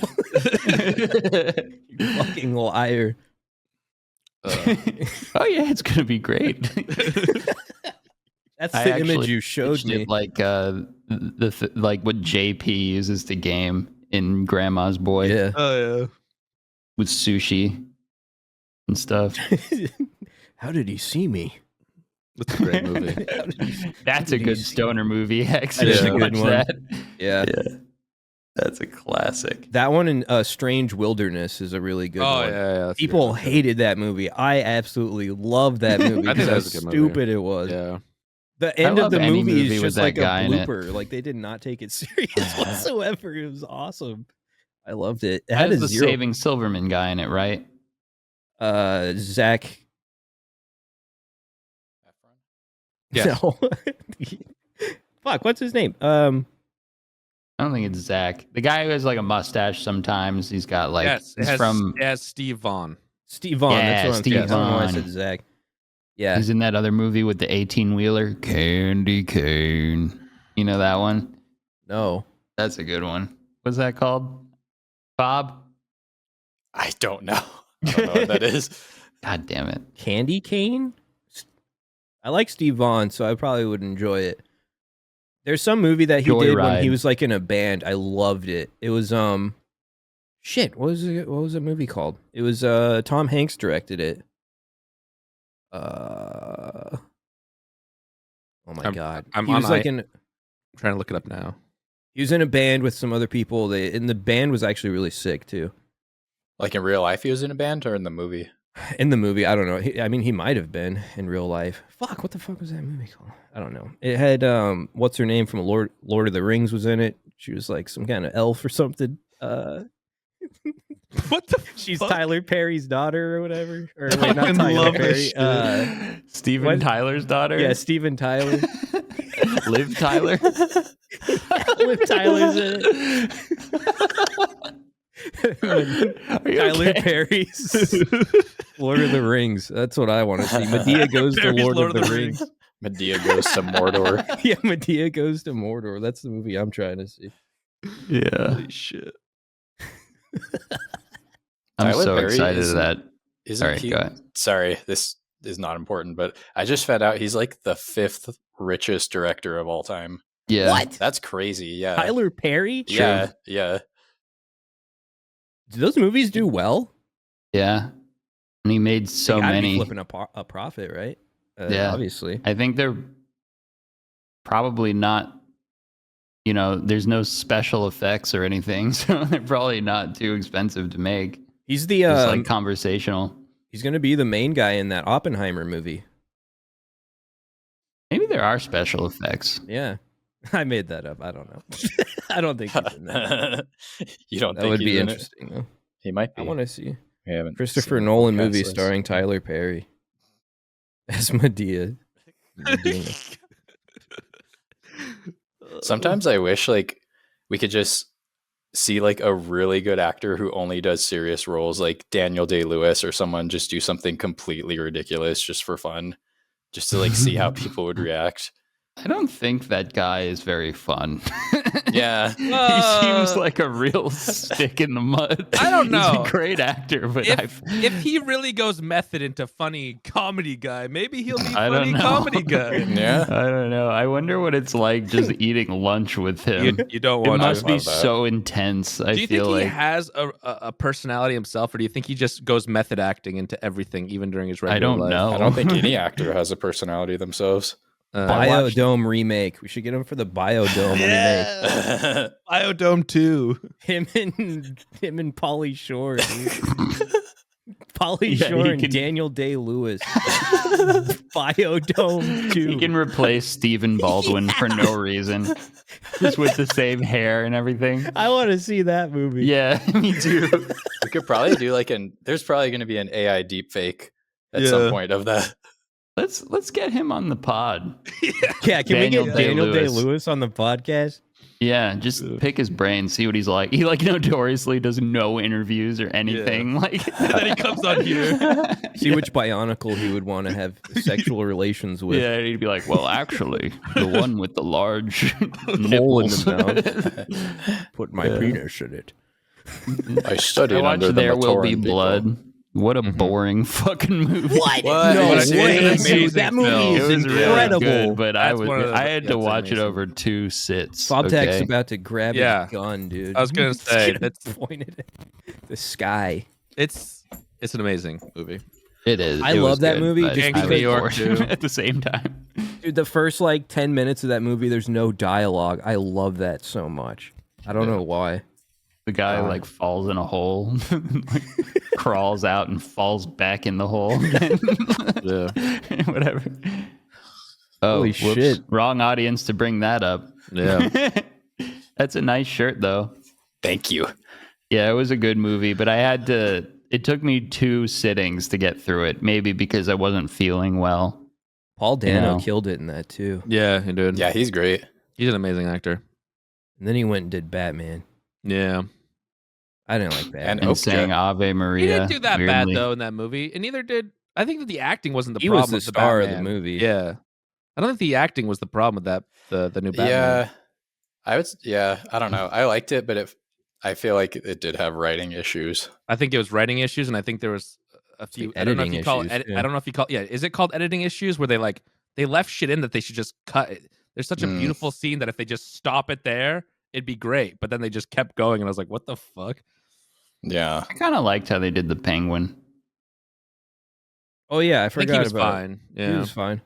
You fucking liar. Oh yeah, it's gonna be great. That's the image you showed me. Like like what JP uses to game in Grandma's Boy. Yeah. Oh yeah. With sushi and stuff. How did he see me? That's a great movie. That's a good stoner movie. Hex. That is a good one. That. Yeah. That's a classic. That one in Strange Wilderness is a really good one. Yeah. People hated that movie. I absolutely loved that movie. I think that how was a good stupid movie. it was. Yeah. The end of the movie is just like a guy blooper. Like they did not take it serious whatsoever. It was awesome. I loved it. It That had is a the zero. Saving Silverman guy in it, right? Zach. Yes. No. Fuck, what's his name? I don't think it's Zach. The guy who has like a mustache sometimes. He's got like it has Steve Vaughn. Steve Vaughn. Yeah, That's what I'm Steve thinking. I don't know why I Vaughn. said Zach. Yeah. He's in that other movie with the 18-wheeler, Candy Cane. You know that one? No. That's a good one. What's that called? Bob? I don't know. I don't know what that is. God damn it. Candy Cane? I like Steve Vaughn, so I probably would enjoy it. There's some movie that he did when he was like in a band. I loved it. It was shit. What was the movie called? It was Tom Hanks directed it. Oh my god. I'm trying to look it up now. He was in a band with some other people. And the band was actually really sick too. Like in real life, he was in a band, or in the movie? In the movie, I don't know. He might have been in real life. Fuck, what the fuck was that movie called? I don't know. It had what's her name from Lord of the Rings was in it. She was like some kind of elf or something. What the? She's fuck? Tyler Perry's daughter or whatever. Or I wait, not fucking Tyler love Perry. this Steven Tyler's daughter? Yeah, Steven Tyler. Liv Tyler? Liv Tyler's in it. Tyler Perry's Lord of the Rings. That's what I want to see. Medea goes to Lord of the Rings. Medea goes to Mordor. Yeah, Medea goes to Mordor. That's the movie I'm trying to see. Yeah. Holy shit. I'm Tyler so Perry excited isn't- to that. Isn't Sorry, he? go ahead. Sorry, this is not important, but I just found out he's like the 5th richest director of all time. Yeah. What? That's crazy. Yeah. Tyler Perry? Yeah. Yeah. Do those movies do well? Yeah. And he made so They gotta be many. flipping a profit, right? Yeah. Obviously. I think they're probably not, there's no special effects or anything, so they're probably not too expensive to make. He's the It's like conversational. he's gonna be the main guy in that Oppenheimer movie. Maybe there are special effects. Yeah. I made that up. I don't know. I don't think he's in that. You don't That think would he's be in it? interesting though. He might be. I want to see We haven't Christopher seen Nolan the movie cast list. starring Tyler Perry as Medea. Sometimes I wish like we could just see like a really good actor who only does serious roles, like Daniel Day-Lewis or someone, just do something completely ridiculous just for fun, just to like see how people would react. I don't think that guy is very fun. Yeah. He seems like a real stick in the mud. I don't know. He's a great actor, but if he really goes method into funny comedy guy, maybe he'll be I don't funny know. comedy guy. Yeah. I don't know. I wonder what it's like just eating lunch with him. You don't It want must to. be love that. so intense. Do you think feel he like has a personality himself, or do you think he just goes method acting into everything, even during his regular I don't life? know. I don't think any actor has a personality themselves. Biodome remake. We should get him for the Biodome remake. Biodome 2. Him and Pauly Shore. Pauly Yeah, Shore he and can- Daniel Day-Lewis. Biodome 2. he can replace Stephen Baldwin for no reason, just with the same hair and everything. I want to see that movie. Yeah, me too. We could probably do like there's probably going to be an AI deepfake at some point of that. Let's get him on the pod. Yeah, can we Daniel get Daniel Day-Lewis. Day-Lewis on the podcast? Yeah, just pick his brain, see what he's like. He like notoriously does no interviews or anything. Like And then he comes on here. See which Bionicle he would want to have sexual relations with. yeah, he'd be like, well, actually, the one with the large Hole in nipples. the mouth. Put my penis in it. I studied I watched under the There Will Be Matoran people. Blood. What a boring fucking movie. What? What? No What a- way, it's an dude. amazing That movie film. is It was incredible. really good, but That's one of the- I had to that's watch it amazing. over 2 sits. FOBTAC's okay? about to grab Yeah. his gun, dude. I was gonna say, He's that's- pointed at the sky. It's an amazing movie. It is. I It love was that good, movie but just I because- was New York, bored too. at the same time. Dude, the first like 10 minutes of that movie, there's no dialogue. I love that so much. I don't know why. The guy like falls in a hole, like, crawls out and falls back in the hole. Yeah. Whatever. Oh, Holy whoops. shit. Wrong audience to bring that up. Yeah. That's a nice shirt, though. Thank you. Yeah, it was a good movie, but it took me 2 sittings to get through it, maybe because I wasn't feeling well. Paul Dano know. killed it in that too. Yeah, he did. Yeah, he's great. He's an amazing actor. And then he went and did Batman. Yeah. I didn't like Batman. And And Oak sang Ave Maria. He didn't do that bad weirdly. though in that movie, and neither did I think that the acting wasn't the He problem. was the with star of the Batman. movie. Yeah, I don't think the acting was the problem with that. The new Batman. Yeah, I don't know. I liked it, but I feel like it did have writing issues. I think it was writing issues, and I think there was a few like I don't know if editing you call it. issues, yeah. I don't know if you call is it called editing issues where they left shit in that they should just cut. There's such a beautiful scene that if they just stop it there, it'd be great. But then they just kept going, and I was like, what the fuck? Yeah. I kind of liked how they did the penguin. Oh yeah, I I think forgot he was about fine. it. He Yeah, was fine.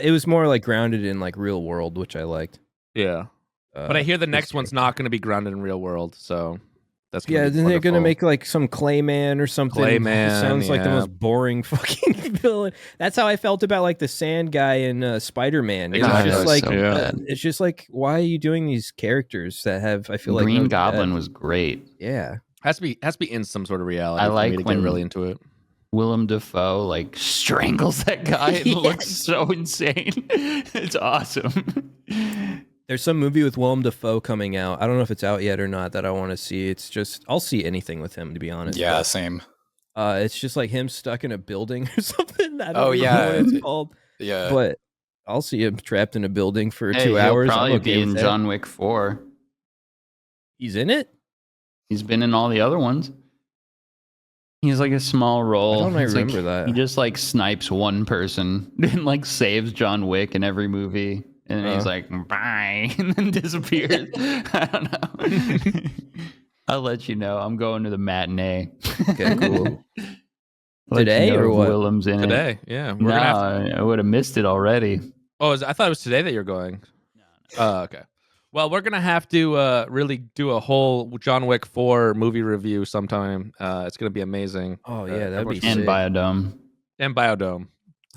It was more like grounded in like real world, which I liked. yeah. But I hear the next one's not going to be grounded in real world, so that's gonna Yeah, be then they're gonna wonderful. make like some Clayman or something. Clayman, It sounds like the yeah. most boring fucking villain. That's how I felt about like the Sand guy in Spider-Man. It was God, just that was like so bad. it's just like, why are you doing these characters that have? I feel like Green no Goblin depth? was great. Yeah. has to be in some sort of reality. I for like me to when- get really into it. Willem Dafoe like strangles that guy. It looks so insane. It's awesome. There's some movie with Willem Dafoe coming out. I don't know if it's out yet or not that I want to see. It's just I'll see anything with him to be honest. Yeah, but, same. it's just like him stuck in a building or something. I don't Oh, even yeah, know what it's it- called. Yeah. But I'll see him trapped in a building for Hey, 2 he'll hours. I'm probably okay be with in that. John Wick 4. He's in it? He's been in all the other ones. He's like a small role. Why don't I It's like, remember that? He just like snipes one person and like saves John Wick in every movie. And then he's like, bye, and then disappears. I don't know. I'll let you know. I'm going to the matinee. Okay, cool. Let Today you know or if what? Willem's in Today, yeah. it. We're No, gonna have I would have missed it already. I thought it was today that you're going. Oh, okay. Well, we're gonna have to really do a whole John Wick 4 movie review sometime. It's gonna be amazing. Oh yeah, that'd be And sick. Biodome. And Biodome.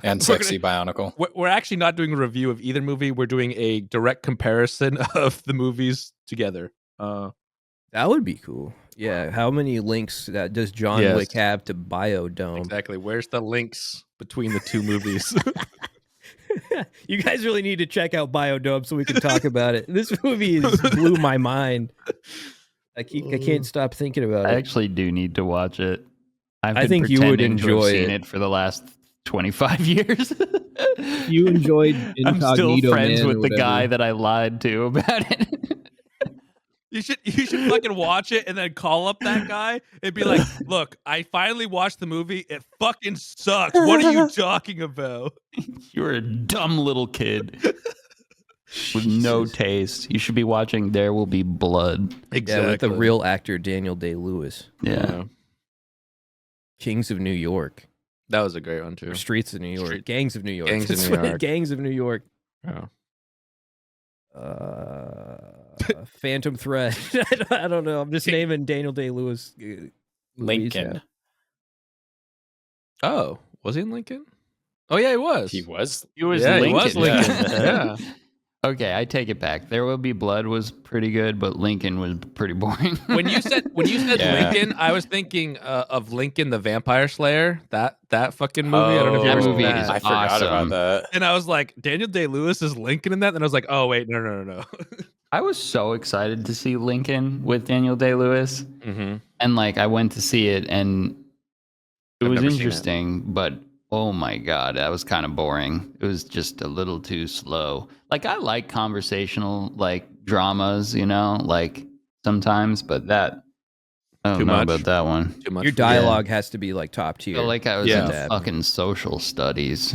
And We're Sexy Bionicle. We're actually not doing a review of either movie. We're doing a direct comparison of the movies together. That would be cool. Yeah, how many links does John Yes. Wick have to Biodome? Exactly. Where's the links between the two movies? You guys really need to check out Biodome so we can talk about it. This movie blew my mind. I can't stop thinking about I it. actually do need to watch it. I've been I think you would pretending to have enjoy seen it. it for the last 25 years. You enjoyed I'm still Incognito friends Man with or the guy whatever. that I lied to about it. You should fucking watch it and then call up that guy and be like, "Look, I finally watched the movie. It fucking sucks. What are you talking about?" You're a dumb little kid with no taste. You should be watching There Will Be Blood. Exactly. Yeah, with the real actor Daniel Day-Lewis. Yeah. Kings of New York. That was a great one too. Or Streets of New York. Gangs of New York. Gangs of That's New what it- York. Gangs of New York. Oh. Phantom Thread. I don't know. I'm just naming Daniel Day-Lewis. Lincoln. Oh, was he in Lincoln? Oh yeah, he was. He was. He was Yeah, Lincoln. he was Lincoln. Yeah. Okay, I take it back. There Will Be Blood was pretty good, but Lincoln was pretty boring. When you said Yeah. Lincoln, I was thinking of Lincoln the Vampire Slayer. That fucking movie. I don't know if you That ever seen movie that. is I forgot awesome. about that. And I was like, Daniel Day-Lewis is Lincoln in that? And I was like, oh wait, no. I was so excited to see Lincoln with Daniel Day-Lewis. Mm-hmm. And like I went to see it and it I've was never seen it. interesting, but oh my god, that was kind of boring. It was just a little too slow. Like I like conversational like dramas, you know, like sometimes, but that I don't Too know much? about that one. Too much. Your for you. dialogue has to be like top I tier. feel like I was Yeah. in fucking social studies.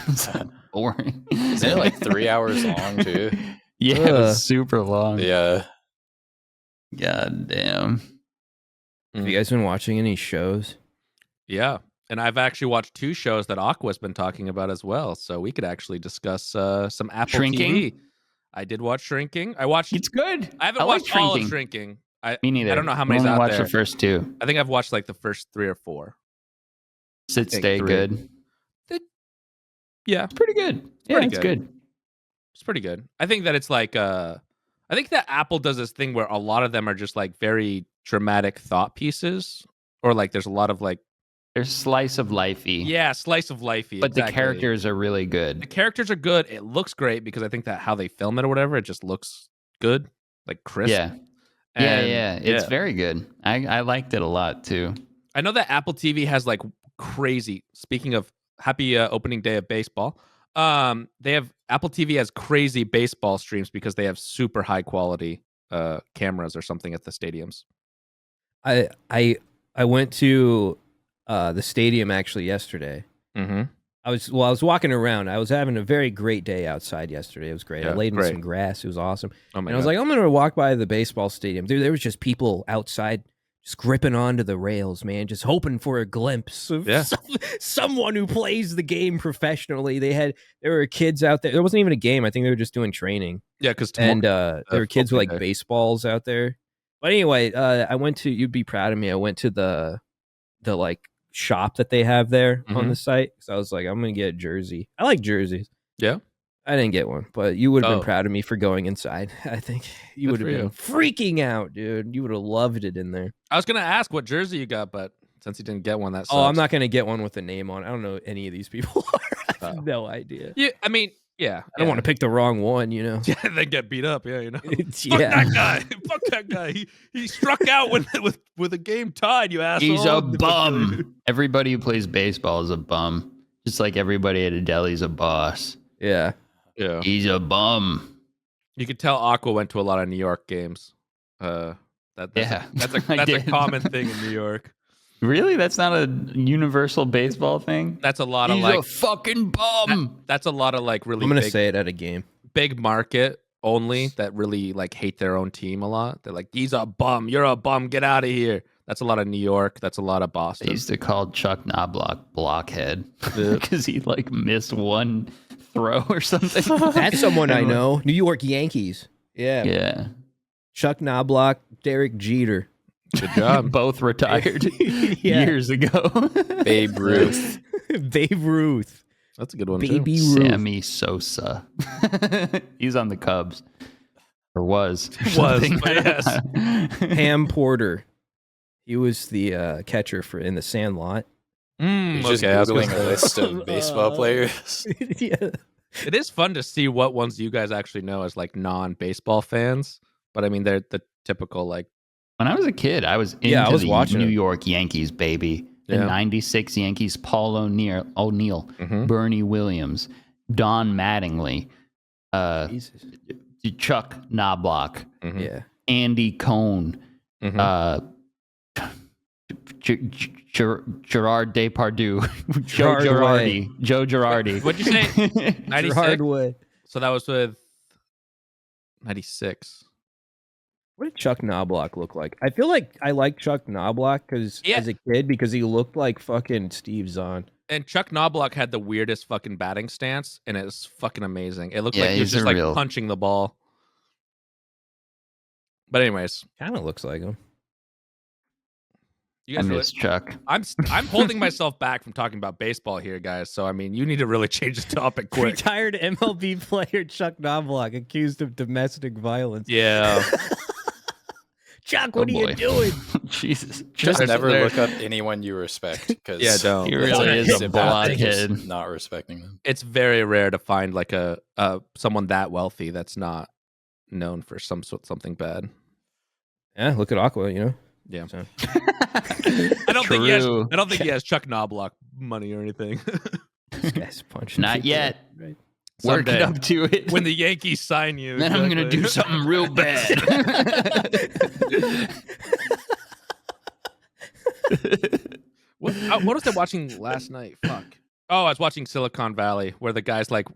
It's boring. Isn't it like 3 hours long too? Yeah, it Ugh. was super long. Yeah. God damn. Have you guys been watching any shows? Yeah. And I've actually watched 2 shows that Aqua's been talking about as well. So we could actually discuss some Apple Shrinking? TV. I did watch Shrinking. I watched. It's good. I haven't like watched all of Shrinking. Me neither. I don't know how I've many's only out watched there. the first 2. I think I've watched like the first 3 or 4. Sit think Stay 3. good. Yeah, It's pretty good. Yeah, pretty it's good. good. it's pretty good. I think that it's like I think that Apple does this thing where a lot of them are just like very dramatic thought pieces, or like there's a lot of like They're slice of lifey. yeah, slice of lifey. But exactly. the characters are really The good. characters are good. It looks great because I think that how they film it or whatever, it just looks good, like crisp. Yeah. And, yeah. It's very good. I liked it a lot too. I know that Apple TV has like crazy. Speaking of happy opening day of baseball, they have Apple TV has crazy baseball streams because they have super high quality cameras or something at the stadiums. I went to the stadium actually yesterday. Mm-hmm. I was walking around. I was having a very great day outside yesterday. It was great. I Yeah, laid in great. some grass. It was awesome. Oh my And I was God. like, I'm gonna walk by the baseball stadium. Dude, there was just people outside just gripping onto the rails, man, just hoping for a glimpse of Yeah. someone who plays the game professionally. There were kids out there. There wasn't even a game. I think they were just doing training. Yeah, because And there were kids with like opening day. baseballs out there. But anyway, I went to, you'd be proud of me. I went to the like shop that they have there on Mhm. the site. So I was like, I'm gonna get a jersey. I like jerseys. Yeah. I didn't get one, but you would have Oh. been proud of me for going inside. I think you Good would have for been freaking out, dude. You would have loved it in there. I was gonna ask what jersey you got, but since you didn't get one, that sucks. Oh, I'm not gonna get one with a name on it. I don't know who any of these people are. I have Oh. no idea. Yeah, I mean, yeah. I don't want to pick the wrong one, you know. Yeah, then get beat up. Yeah, you know. It's- Fuck yeah. that guy. Fuck that guy. He struck out with a game tied. You asshole. He's a bum. Everybody who plays baseball is a bum. Just like everybody at a deli's a boss. Yeah. Yeah. He's a bum. You could tell Aqua went to a lot of New York games. That's Yeah, that's I a did. common thing in New York. Really? That's not a universal baseball thing? That's a lot of He's like a fucking bum. that's a lot of like really I'm gonna big, say it at a game. big market only that really like hate their own team a lot. They're like, he's a bum. You're a bum. Get out of here. That's a lot of New York. That's a lot of They Boston. used to call Chuck Knobloch blockhead Yeah. because he like missed one throw or something. That's someone I know. New York Yankees. Yeah. Yeah. Chuck Knobloch, Derek Jeter. Good job. Both retired Yeah. years ago. Babe Ruth. Babe Ruth. That's a good one Baby too. Ruth. Sammy Sosa. He's on the Cubs. Or was. Was, something. but yes. Ham Porter. He was the catcher for in the Sandlot. He's just I was gonna Googling a say. list of baseball players. Yeah. It is fun to see what ones you guys actually know as like non-baseball fans. But I mean, they're the typical like When I was a kid, I was into the watching New York Yankees, baby. The '96 Yankees, Paul O'Neill, Bernie Williams, Don Mattingly, Chuck Knobloch, Andy Cohn, Gerard Depardieu, Joe Girardi. What'd you say? 96? So that was with 96. What did Chuck Knobloch look like? I feel like I liked Chuck Knobloch as a kid because he looked like fucking Steve Zahn. And Chuck Knobloch had the weirdest fucking batting stance, and it was fucking amazing. It looked like he was just like punching the ball. But anyways, kind of looks like him. You guys I miss Chuck. I'm holding myself back from talking about baseball here, guys. So I mean, you need to really change the topic quick. Retired MLB player Chuck Knobloch accused of domestic violence. Yeah. Chuck, what are you doing? Jesus. Just never look up anyone you respect, because don't. He really is a blockhead. Not respecting them. It's very rare to find like a someone that wealthy that's not known for something bad. Yeah, look at Aqua, you know. Yeah. So. I don't think he has Chuck Knobloch money or anything. This guy's punching. Not yet. Right. Working up to it. When the Yankees sign you. Then I'm going to do something real bad. What was I watching last night? Fuck. Oh, I was watching Silicon Valley, where the guy's like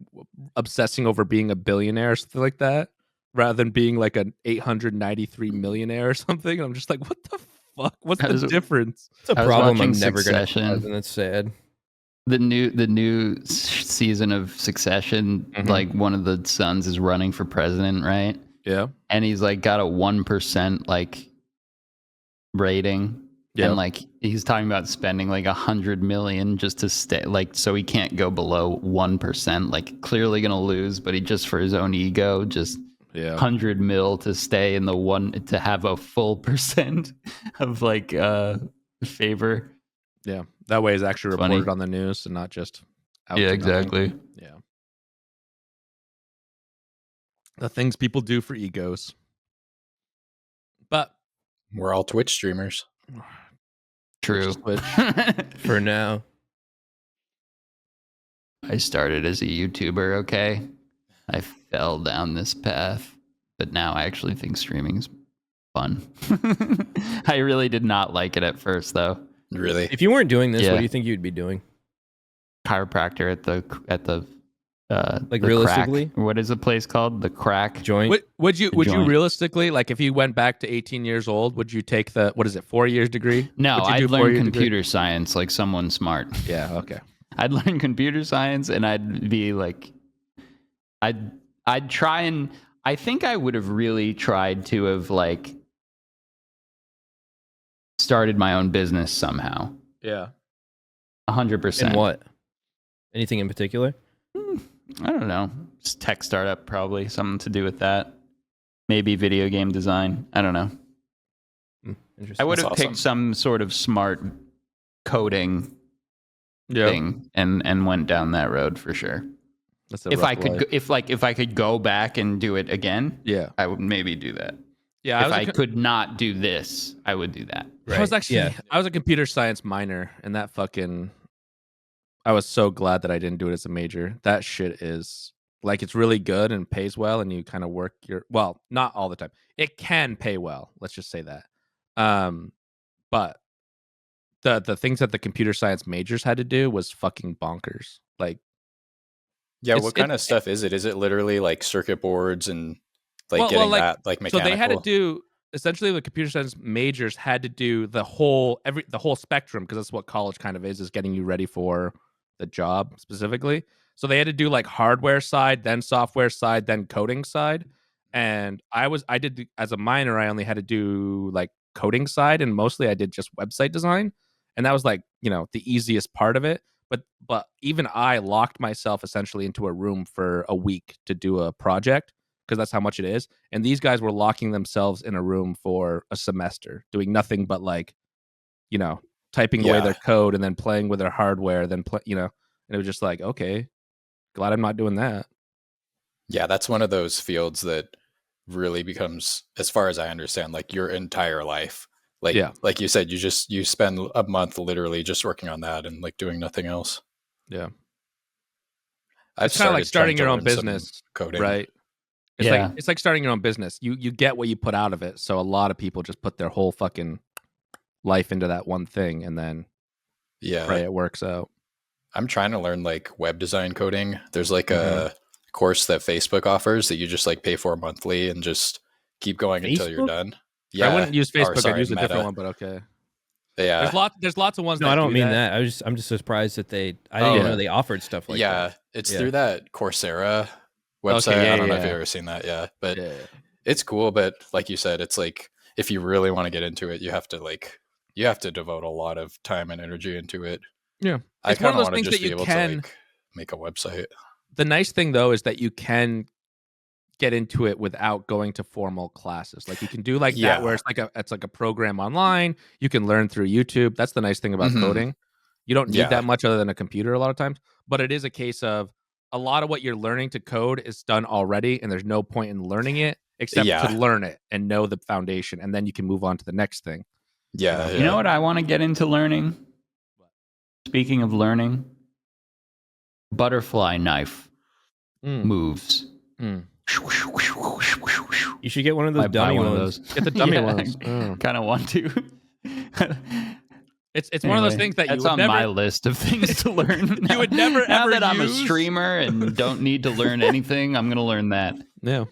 obsessing over being a billionaire or something like that, rather than being like an 893 millionaire or something. And I'm just like, what the fuck? What's the difference? It's a problem I'm never going to have, and it's sad. The new season of Succession, like one of the sons is running for president, right? Yeah. And he's like got a 1% like rating. Yeah. And like he's talking about spending like $100 million just to stay, like, so he can't go below 1%. Like clearly gonna lose, but he just for his own ego, just 100 mil to stay in the one, to have a full % of like favor. Yeah, that way is actually reported on the news and not just out. Yeah, exactly. Yeah, the things people do for egos. But we're all Twitch streamers. True. For now. I started as a YouTuber, okay? I fell down this path, but now I actually think streaming's fun. I really did not like it at first, though. Really? If you weren't doing this, what do you think you'd be doing? Chiropractor at the like the realistically? Crack. What is the place called? The Crack Joint? Would you realistically, like if you went back to 18 years old, would you take the 4 years degrray? No, I'd learn computer science like someone smart. Yeah, okay. I'd learn computer science and I'd be like, I'd try and, I think I would have really tried to have like started my own business somehow. Yeah. 100%. In what? Anything in particular? I don't know. Just tech startup, probably. Something to do with that. Maybe video game design. I don't know. Interesting. I would have picked some sort of smart coding thing and went down that road for sure. If I could go back and do it again, I would maybe do that. Yeah, if I could not do this, I would do that. Right. I was a computer science minor, and that fucking, I was so glad that I didn't do it as a major. That shit is like, it's really good and pays well, and you kind of work well, not all the time. It can pay well. Let's just say that. But the things that the computer science majors had to do was fucking bonkers. Like, yeah, what kind of stuff is it? Is it literally like circuit boards and like that, like mechanical? So they had to do, essentially the computer science majors had to do the whole spectrum, because that's what college kind of is getting you ready for the job specifically. So they had to do like hardware side, then software side, then coding side. And I did as a minor, I only had to do like coding side, and mostly I did just website design. And that was like, the easiest part of it. But even I locked myself essentially into a room for a week to do a project, because that's how much it is. And these guys were locking themselves in a room for a semester, doing nothing but like, typing away their code and then playing with their hardware, then and it was just like, okay, glad I'm not doing that. Yeah, that's one of those fields that really becomes, as far as I understand, like your entire life. Like, Yeah. like you said, you spend a month literally just working on that and like doing nothing else. Yeah. I've It's kind of like starting your own learn some business, coding. right? It's like starting your own business. You get what you put out of it. So a lot of people just put their whole fucking life into that one thing and then pray it works out. I'm trying to learn like web design coding. There's like a course that Facebook offers that you just like pay for monthly and just keep going until you're done. Yeah, I wouldn't use Facebook. Sorry, I'd use a Meta. different one, but okay. Yeah, there's lots of ones. No, that I don't do mean that. that. I'm just surprised that I didn't even know they offered stuff like that. It's through that Coursera website. I don't know if you've ever seen that. Yeah, but it's cool. But like you said, it's like if you really want to get into it, you have to devote a lot of time and energy into it. Yeah, I kind of want to just be able to like make a website. The nice thing though is that you can get into it without going to formal classes. Like you can do like that where it's like a program online. You can learn through YouTube. That's the nice thing about coding. You don't need that much other than a computer a lot of times. But it is a case of a lot of what you're learning to code is done already, and there's no point in learning it except to learn it and know the foundation, and then you can move on to the next thing. Yeah. You know what I want to get into learning? Speaking of learning, butterfly knife moves. You should get one of those dummy ones. Get the dummy ones. Kind of want to. It's one of those things that that's on my list of things to learn. You would never now ever that I'm a use. streamer and don't need to learn anything, I'm gonna learn that. Yeah.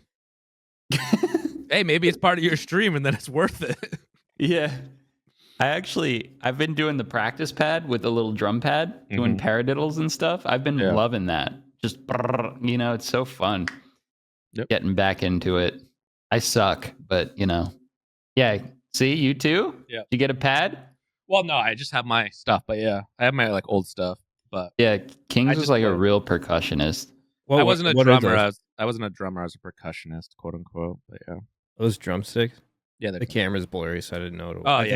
Hey, maybe it's part of your stream and then it's worth it. Yeah. I've been doing the practice pad with the little drum pad, doing paradiddles and stuff. I've been loving that. Just, it's so fun. Getting back into it. I suck, but yeah. See, you too? Yeah. Did you get a pad? Well, no, I just have my stuff, but yeah, I have my like old stuff. But yeah, Kings was like a real percussionist. Well, I wasn't a drummer. I wasn't a drummer. I was a percussionist, quote unquote. But yeah, those drumsticks. Yeah, the camera's blurry, so I didn't know. I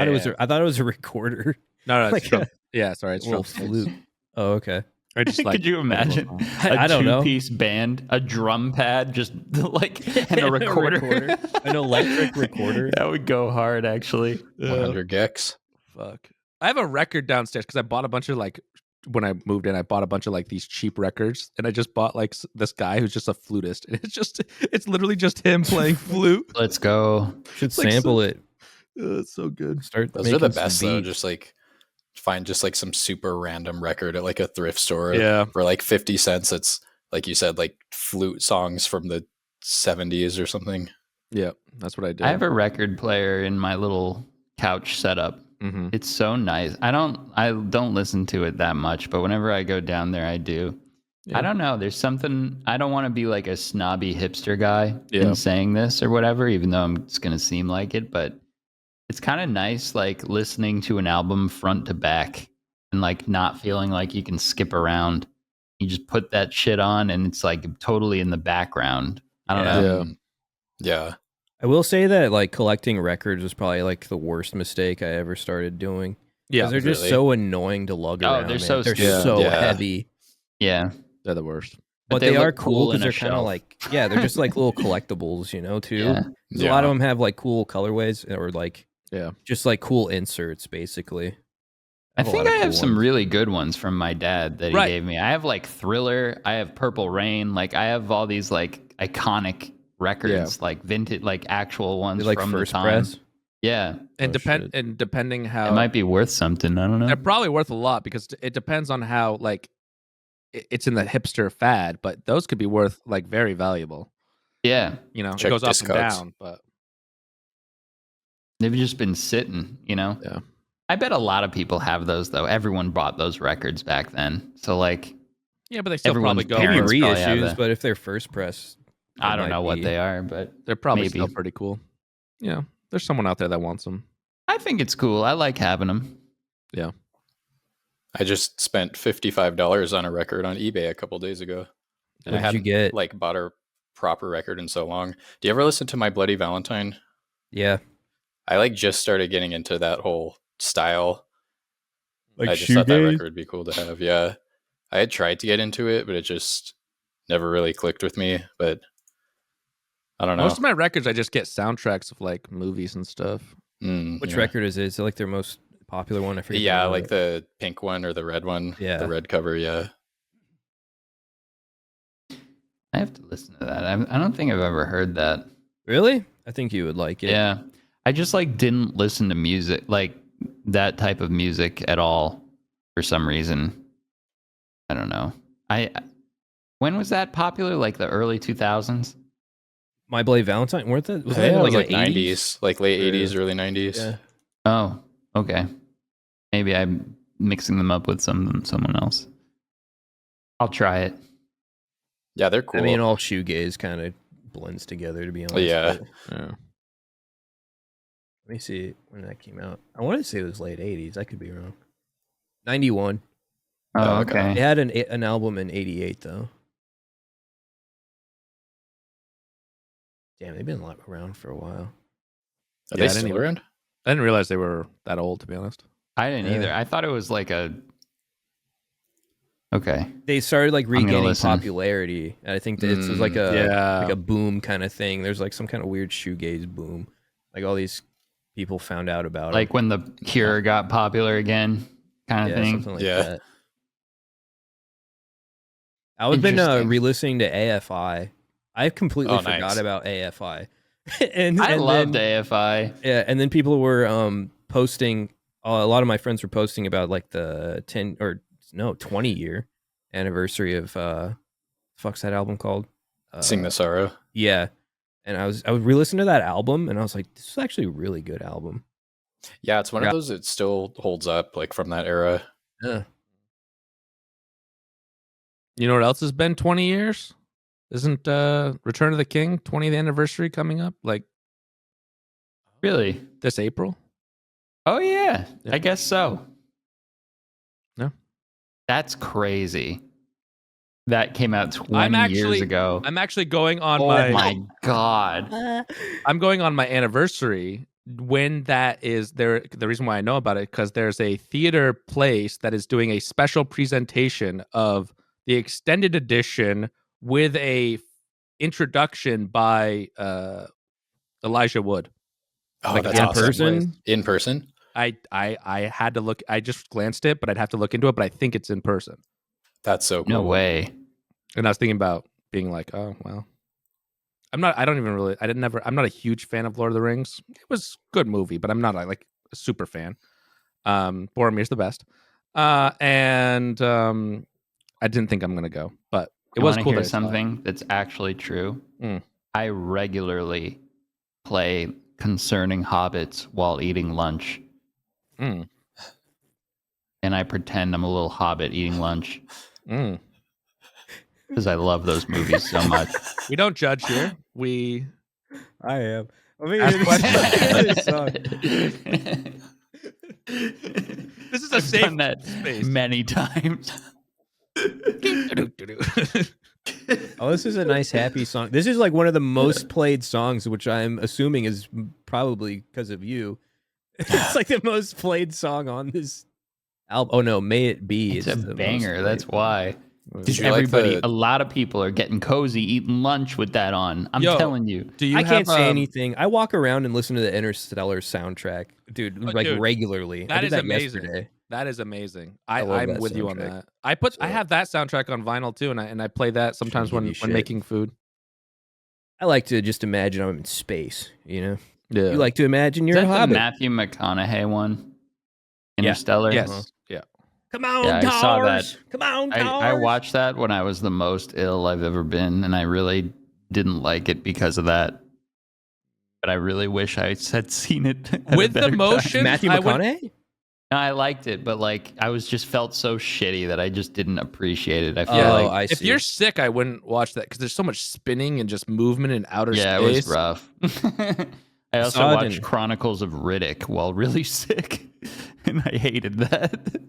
thought it was a recorder. No, it's yeah. Sorry, it's a little flute. Oh, okay. Or just like, could you imagine I don't know. Two-piece band, a drum pad, just like and a recorder, an electric recorder? That would go hard, actually. 100 gex. Fuck. I have a record downstairs because I bought a bunch of like when I moved in. I bought a bunch of like these cheap records, and I just bought like this guy who's just a flutist, and it's literally just him playing flute. Let's go. Should sample it. It's so good. Those are the best though. Just like find just like some super random record at like a thrift store for like 50 cents. It's like you said, like flute songs from the 70s or something. Yeah, that's what I did. I have a record player in my little couch setup. It's so nice. I don't listen to it that much, but whenever I go down there, I do. I don't know. There's something. I don't want to be like a snobby hipster guy in saying this or whatever, even though it's going to seem like it, but it's kind of nice, like listening to an album front to back and like not feeling like you can skip around. You just put that shit on and it's like totally in the background. I don't know. Yeah. I will say that like collecting records was probably like the worst mistake I ever started doing. Yeah, they're just so annoying to lug around. They're so heavy. Yeah, they're the worst. But they are cool because they're kind of like they're just like little collectibles, too. Yeah. A lot of them have like cool colorways or like just like cool inserts, basically. I think I have some really good ones from my dad that he gave me. I have like Thriller, I have Purple Rain, like I have all these like iconic records, like vintage, like actual ones like from first the time. Press. Yeah, and depending how it might be worth something. I don't know. They're probably worth a lot because it depends on how like it's in the hipster fad, but those could be worth like very valuable. Yeah, it goes up and down, but they've just been sitting. Yeah. I bet a lot of people have those though. Everyone bought those records back then, so like, yeah, but they still probably go maybe reissues. But if they're first press, I don't know what they are, but they're probably still pretty cool. Yeah, there's someone out there that wants them. I think it's cool. I like having them. Yeah. I just spent $55 on a record on eBay a couple days ago. And what did you get? Like bought a proper record in so long. Do you ever listen to My Bloody Valentine? Yeah. I like just started getting into that whole style. Like I just thought that record would be cool to have. Yeah. I had tried to get into it, but it just never really clicked with me. But I don't know. Most of my records, I just get soundtracks of like movies and stuff. Which record is it? Is it like their most popular one? I forget. Yeah, like the pink one or the red one. Yeah. The red cover, yeah. I have to listen to that. I don't think I've ever heard that. Really? I think you would like it. Yeah. I just like didn't listen to music, like that type of music at all for some reason. I don't know. When was that popular? Like the early 2000s? My Bloody Valentine, weren't that? Was Yeah, that it was like like 90s, like late 80s, early 90s. Yeah. Oh, okay. Maybe I'm mixing them up with someone else. I'll try it. Yeah, they're cool. I mean, all shoegaze kind of blends together, to be honest. Yeah. Let me see when that came out. I want to say it was late 80s. I could be wrong. 91. Oh, okay. They had an album in 88, though. Damn, they've been around for a while. Are they still around? I didn't realize they were that old, to be honest. I didn't either. I thought it was like a... Okay. They started like regaining popularity. And I think that it's like a boom kind of thing. There's like some kind of weird shoegaze boom. Like all these people found out about like it. When The Cure got popular again, kind of thing. Something like that. I've been re-listening to AFI. I completely forgot about AFI. I loved AFI. Yeah, and then people were posting. A lot of my friends were posting about like the 20 year anniversary of fuck's that album called? Sing the Sorrow. Yeah, and I was re-listening to that album, and I was like, this is actually a really good album. Yeah, it's one of those that still holds up, like from that era. Yeah. You know what else has been 20 years? Isn't Return of the King 20th anniversary coming up? Like, really? This April? Oh, yeah. I guess so. Yeah. That's crazy. That came out 20 years ago. I'm actually going on Oh my God. I'm going on my anniversary when that is there. The reason why I know about it, because there's a theater place that is doing a special presentation of the extended edition with a introduction by Elijah Wood. Oh, like that's awesome. In person? I had to look. I just glanced it, but I'd have to look into it. But I think it's in person. That's so cool. No way. And I was thinking about being like, oh well. I'm not a huge fan of Lord of the Rings. It was a good movie, but I'm not like a super fan. Boromir's the best. And I didn't think I'm gonna go, but it was cool. To hear something that's actually true. I regularly play Concerning Hobbits while eating lunch. And I pretend I'm a little hobbit eating lunch. Because I love those movies so much. We don't judge here. I am. I mean, this is a safe space. Many times. Oh, this is a nice happy song. This is like one of the most played songs, which I'm assuming is probably because of you. It's like the most played song on this album. Oh no, May It Be. It's a banger. That's why. A lot of people are getting cozy eating lunch with that on. I'm telling you. I can't say anything. I walk around and listen to the Interstellar soundtrack, dude, regularly. That is amazing. Yesterday. That is amazing. I'm with you on that. I have that soundtrack on vinyl too, and I play that sometimes when making food. I like to just imagine I'm in space. You know. Yeah. You like to imagine you're a hobbit. The Matthew McConaughey one? Interstellar. Yes. Yeah. Come on, I saw that. Come on, I watched that when I was the most ill I've ever been, and I really didn't like it because of that. But I really wish I had seen it with the motion. Matthew McConaughey? No, I liked it, but like I just felt so shitty that I just didn't appreciate it. I feel if you're sick, I wouldn't watch that because there's so much spinning and just movement in outer space. Yeah, it was rough. I also watched Chronicles of Riddick while really sick, and I hated that.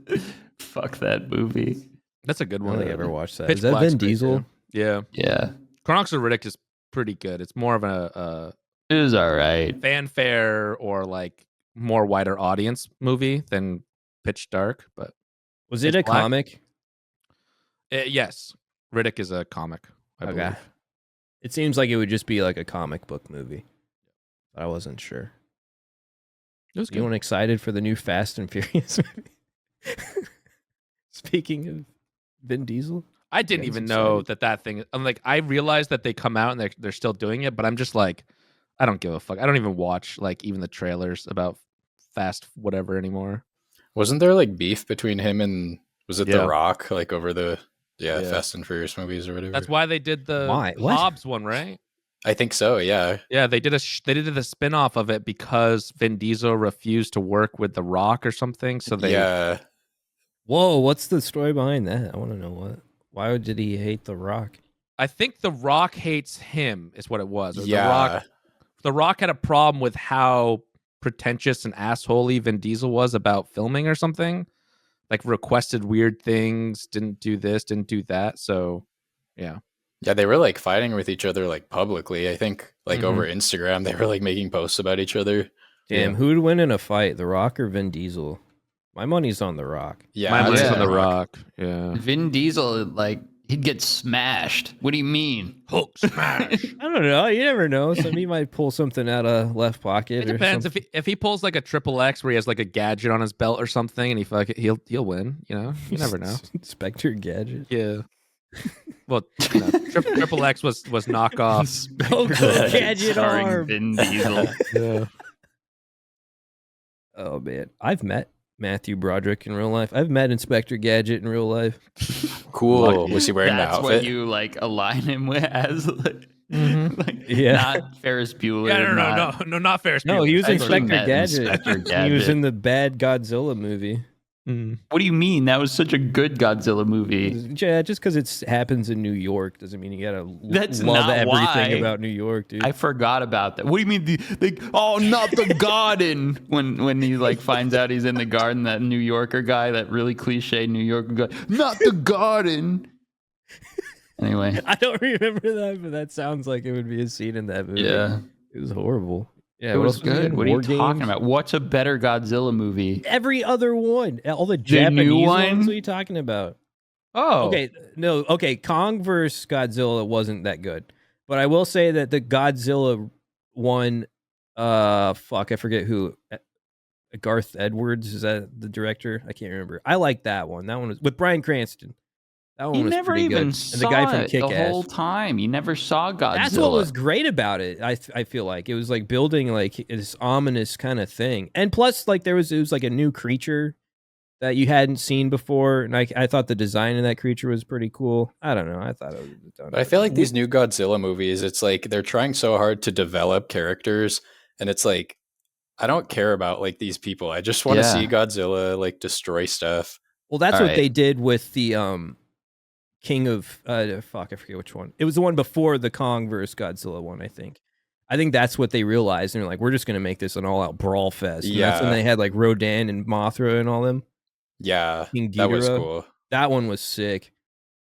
Fuck that movie. That's a good one. I only ever watched that. Pitch Is that Vin Diesel? Yeah. Yeah. Chronicles of Riddick is pretty good. It's more of a it was all right. Fanfare or like more wider audience movie than Pitch Dark. But was it a comic? Yes. Riddick is a comic, I believe. It seems like it would just be like a comic book movie. I wasn't sure. It was good. Anyone excited for the new Fast and Furious movie? Speaking of Vin Diesel, I didn't even know that thing. I'm like, I realized that they come out and they're still doing it, but I'm just like, I don't give a fuck. I don't even watch like even the trailers about Fast whatever anymore. Wasn't there like beef between him and was it Yeah. The Rock like over the Yeah. Fast and Furious movies or whatever? That's why they did the What? Hobbs one, right? I think so. Yeah. Yeah, they did a spin-off of it because Vin Diesel refused to work with The Rock or something. So they Yeah. Whoa, what's the story behind that? I want to know what. Why did he hate The Rock? I think The Rock hates him is what it was. Or Yeah. The Rock had a problem with how pretentious and assholey Vin Diesel was about filming or something. Like requested weird things, didn't do this, didn't do that. So, yeah. Yeah, they were like fighting with each other like publicly. I think like over Instagram, they were like making posts about each other. Damn, who'd win in a fight, The Rock or Vin Diesel? My money's on The Rock. Yeah, My money's yeah. on The Rock. Yeah. Vin Diesel, like, he'd get smashed. What do you mean? Hulk smash. I don't know. You never know. So he might pull something out of left pocket. It depends. If he pulls like a triple X where he has like a gadget on his belt or something, and he'll win. You know, you never know. Spectre Gadget. Yeah. Well, triple X was knockoff. Gadget Starring arm. Vin Diesel. Yeah. Oh man, I've met Matthew Broderick in real life. I've met Inspector Gadget in real life. Cool. Was he wearing the That's outfit? what you like align him with as like, Yeah. not Ferris Bueller. Yeah, no, not Ferris. No, he was I actually Inspector met Gadget. Inspector He was Gadget. in the bad Godzilla movie. What do you mean? That was such a good Godzilla movie. Yeah, just because it happens in New York doesn't mean you gotta That's love not everything why. about New York, dude. I forgot about that. What do you mean? Not the garden. When he like finds out he's in the garden, that New Yorker guy, that really cliche New Yorker guy, not the garden. Anyway, I don't remember that, but that sounds like it would be a scene in that movie. yeah, It was horrible. Yeah, it what was else he good. in? What are you War talking Games? about? What's a better Godzilla movie? Every other one. All the new Japanese one? ones. What are you talking about? Oh, Okay, no, okay. Kong versus Godzilla wasn't that good, but I will say that the Godzilla one, fuck, I forget who. Garth Edwards, is that the director? I can't remember. I like that one. That one was with Bryan Cranston. That one You was never pretty even good. saw And the guy from it Kick-Ass. the whole time. You never saw Godzilla. That's what was great about it. I feel like it was like building like this ominous kind of thing, and plus like it was like a new creature that you hadn't seen before, and I thought the design of that creature was pretty cool. I don't know. I thought it was done. But I feel like these new Godzilla movies, it's like they're trying so hard to develop characters, and it's like I don't care about like these people. I just want to see Godzilla like destroy stuff. Well, that's All what right. they did with the King of fuck, I forget which one. It was the one before the Kong versus Godzilla one, I think. I think that's what they realized, and they're like, we're just gonna make this an all-out brawl fest. And that's when Yeah. they had like Rodan and Mothra and all them. Yeah, King that was Ghidorah. cool. That one was sick.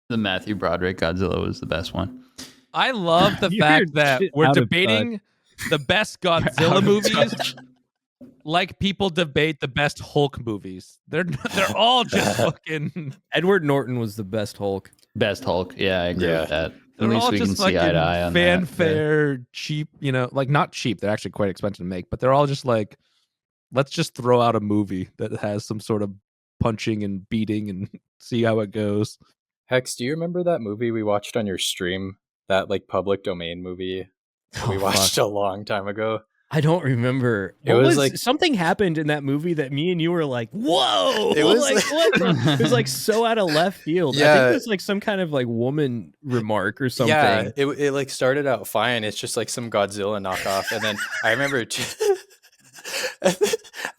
The Matthew Broderick Godzilla was the best one. I love the You're fact that shit we're out of debating the best Out Godzilla of movies touch. like people debate the best Hulk movies. They're all just fucking. Edward Norton was the best Hulk. Best Hulk. Yeah, I agree Yeah. with that. At They're least all we can just see eye fucking to eye on that. fanfare, cheap. You know, like not cheap. They're actually quite expensive to make, but they're all just like, let's just throw out a movie that has some sort of punching and beating and see how it goes. Hex, do you remember that movie we watched on your stream? That like public domain movie we Oh, watched a long time ago. I don't remember. It What was like- something happened in that movie that me and you were like, "Whoa!" It was like what? It was like so out of left field. I think Yeah. it was like some kind of like woman remark or something. Yeah, it like started out fine. It's just like some Godzilla knockoff, and then I remember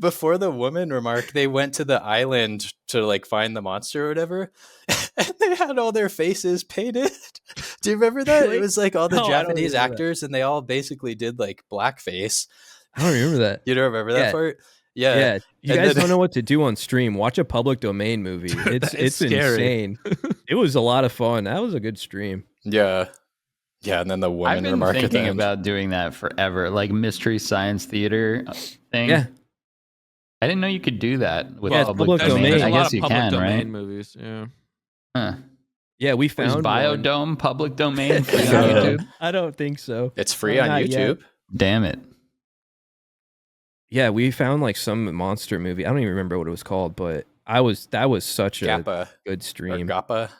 before the woman remark, they went to the island to like find the monster or whatever, and they had all their faces painted. Do you remember that? Really? It was like all the No, I don't Japanese remember that. actors, and they all basically did like blackface. I don't remember that. You don't remember that Yeah. part? Yeah, Yeah. you And guys then- don't know what to do on stream. Watch a public domain movie. It's It's scary. insane. It was a lot of fun. That was a good stream. Yeah. Yeah, and then the woman I've been remark at the thinking end. about doing that forever, like Mystery Science Theater thing. Yeah, I didn't know you could do that with Yeah, it's public domain. domain. There's a I lot guess of you public can, domain right? movies. Yeah. Huh. Yeah, we found Is Biodome public domain free on No. YouTube? I don't think so. It's free on Not YouTube. yet. Damn it. Yeah, we found like some monster movie. I don't even remember what it was called, but that was such a Gappa good or stream. Gappa.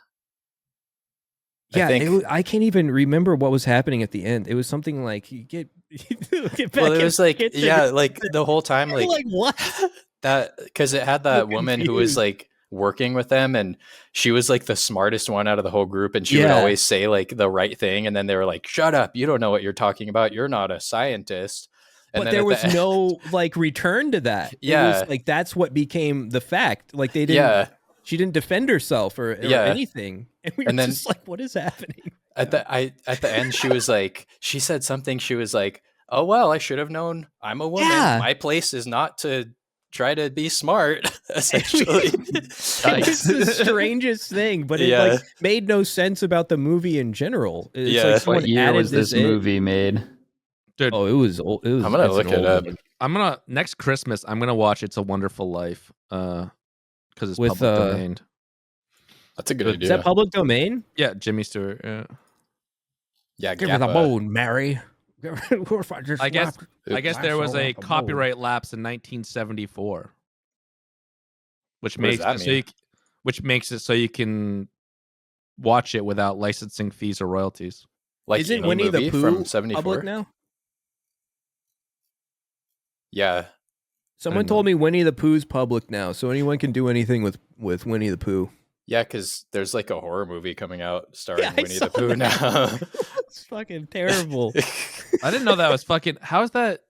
Yeah, think- I can't even remember what was happening at the end. It was something like you get back. Well, it in was the like, kitchen. yeah, like the whole time, like what? that, because it had that woman who was confused. like working with them, and she was like the smartest one out of the whole group, and she would Yeah. always say like the right thing, and then they were like, "Shut up! You don't know what you're talking about. You're not a scientist." And But then there at was the end- no like return to that. It Yeah. was like that's what became the fact. Like they didn't. yeah. She didn't defend herself or Yeah. anything, and we were And then- just like, "What is happening?" At the end, she was like, she said something. She was like, "Oh well, I should have known. I'm a woman. Yeah. My place is not to try to be smart." Essentially, It's the strangest thing, but it Yeah. like made no sense about the movie in general. It's Yeah. like What someone What year added was this in. movie made? Dude, Oh, it was old. It was, I'm gonna it's an look it old up. one. I'm gonna next Christmas. I'm gonna watch It's a Wonderful Life. Because it's With, public domain. that's a good Is idea. Is that public domain? Yeah, Jimmy Stewart. Yeah. Yeah, Give her the Gappa. bone, Mary. I guess there was a Oops. copyright lapse in 1974, which What does makes that it so mean? which makes it so you can watch it without licensing fees or royalties. Like Isn't any Winnie the movie Pooh from '74? public now? Yeah, Someone know. told me Winnie the Pooh's public now, so anyone can do anything with Winnie the Pooh. yeah, because there's like a horror movie coming out starring Yeah, I Winnie saw the Pooh now. It's fucking terrible. I didn't know that was fucking. How is that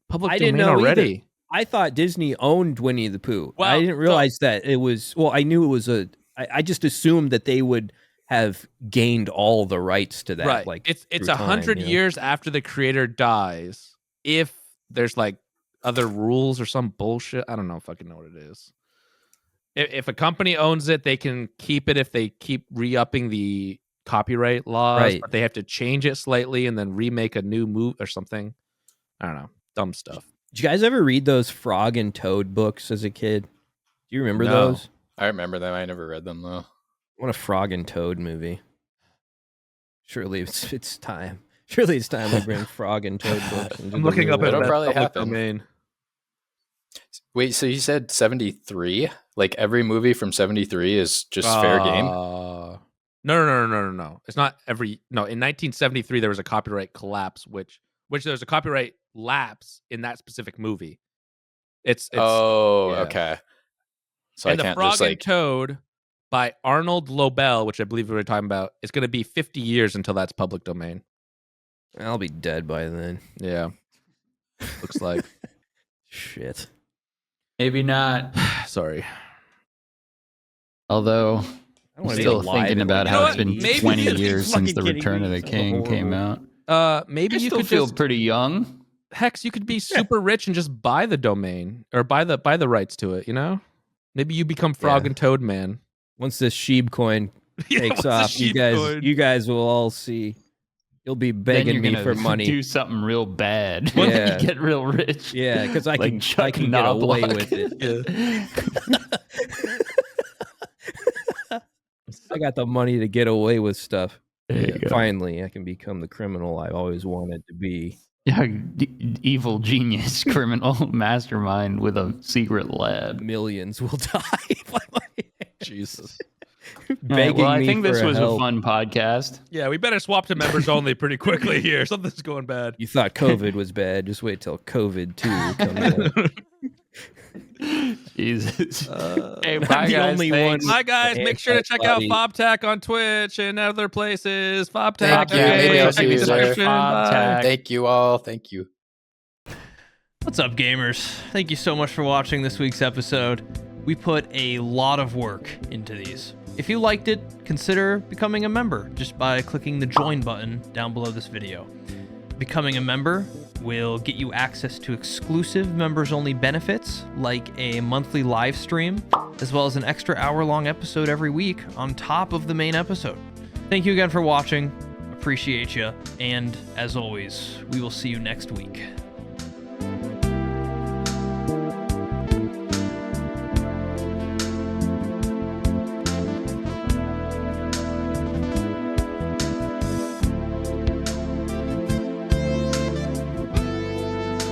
public I domain didn't know already? I thought Disney owned Winnie the Pooh. Well, I didn't realize that it was. Well, I knew it was I just assumed that they would have gained all the rights to that. Right. Like It's through time, 100 you know? years after the creator dies. If there's like other rules or some bullshit, I don't know. Fucking know what it is. If a company owns it, they can keep it if they keep re-upping the copyright laws, Right. but they have to change it slightly and then remake a new move or something. I don't know. Dumb stuff. Did you guys ever read those Frog and Toad books as a kid? Do you remember No. those? I remember them. I never read them though. What a Frog and Toad movie. Surely it's time. Surely it's time we bring Frog and Toad books. into I'm the looking real up at It'll world. that probably public happen. domain. Wait, so you said 73? Like every movie from 73 is just fair game? No. It's not every. No, in 1973 there was a copyright collapse, which there's a copyright lapse in that specific movie. It's Oh, yeah. okay. So and I the can't Frog just and like. Toad by Arnold Lobel, which I believe we were talking about. It's going to be 50 years until that's public domain. I'll be dead by then. Yeah, looks like. Shit. Maybe not. Sorry. Although I don't I'm wanna be still alive thinking in, about like, You know how it's what? been Maybe 20 you're years fucking since The kidding Return me. of the It's King came horrible. out. Maybe I you still could feel just pretty young. Hex. You could be super rich and just buy the domain or buy the rights to it. You know, maybe you become Frog Yeah. and Toad man. Once this sheep coin Yeah, takes what's the off, sheep coin? you guys will all see. You'll be Then begging you're me gonna for money. do something real bad when Yeah. you get real rich. Yeah, because I Like can Chuck get away Knobloch. with it. I got the money to get away with stuff. There you go. Finally, I can become the criminal I've always wanted to be. Yeah, evil genius, criminal mastermind with a secret lab. Millions will die by my hand. Jesus. Begging well, I me think this for was help. a fun podcast. Yeah, we better swap to members only pretty quickly here. Something's going bad. You thought COVID was bad. Just wait till COVID 2 comes out. Jesus. Hey, I'm bye the guys. only Thanks. one. Hi guys, make sure to check out Everybody. FOBTAC on Twitch and other places. FOBTAC. Thank you. okay, Maybe I'll check see the you there. description. Bye. FOBTAC. Thank you all. Thank you. What's up, gamers? Thank you so much for watching this week's episode. We put a lot of work into these. If you liked it, consider becoming a member just by clicking the join button down below this video. Becoming a member will get you access to exclusive members-only benefits like a monthly live stream, as well as an extra hour-long episode every week on top of the main episode. Thank you again for watching. Appreciate you. And as always, we will see you next week.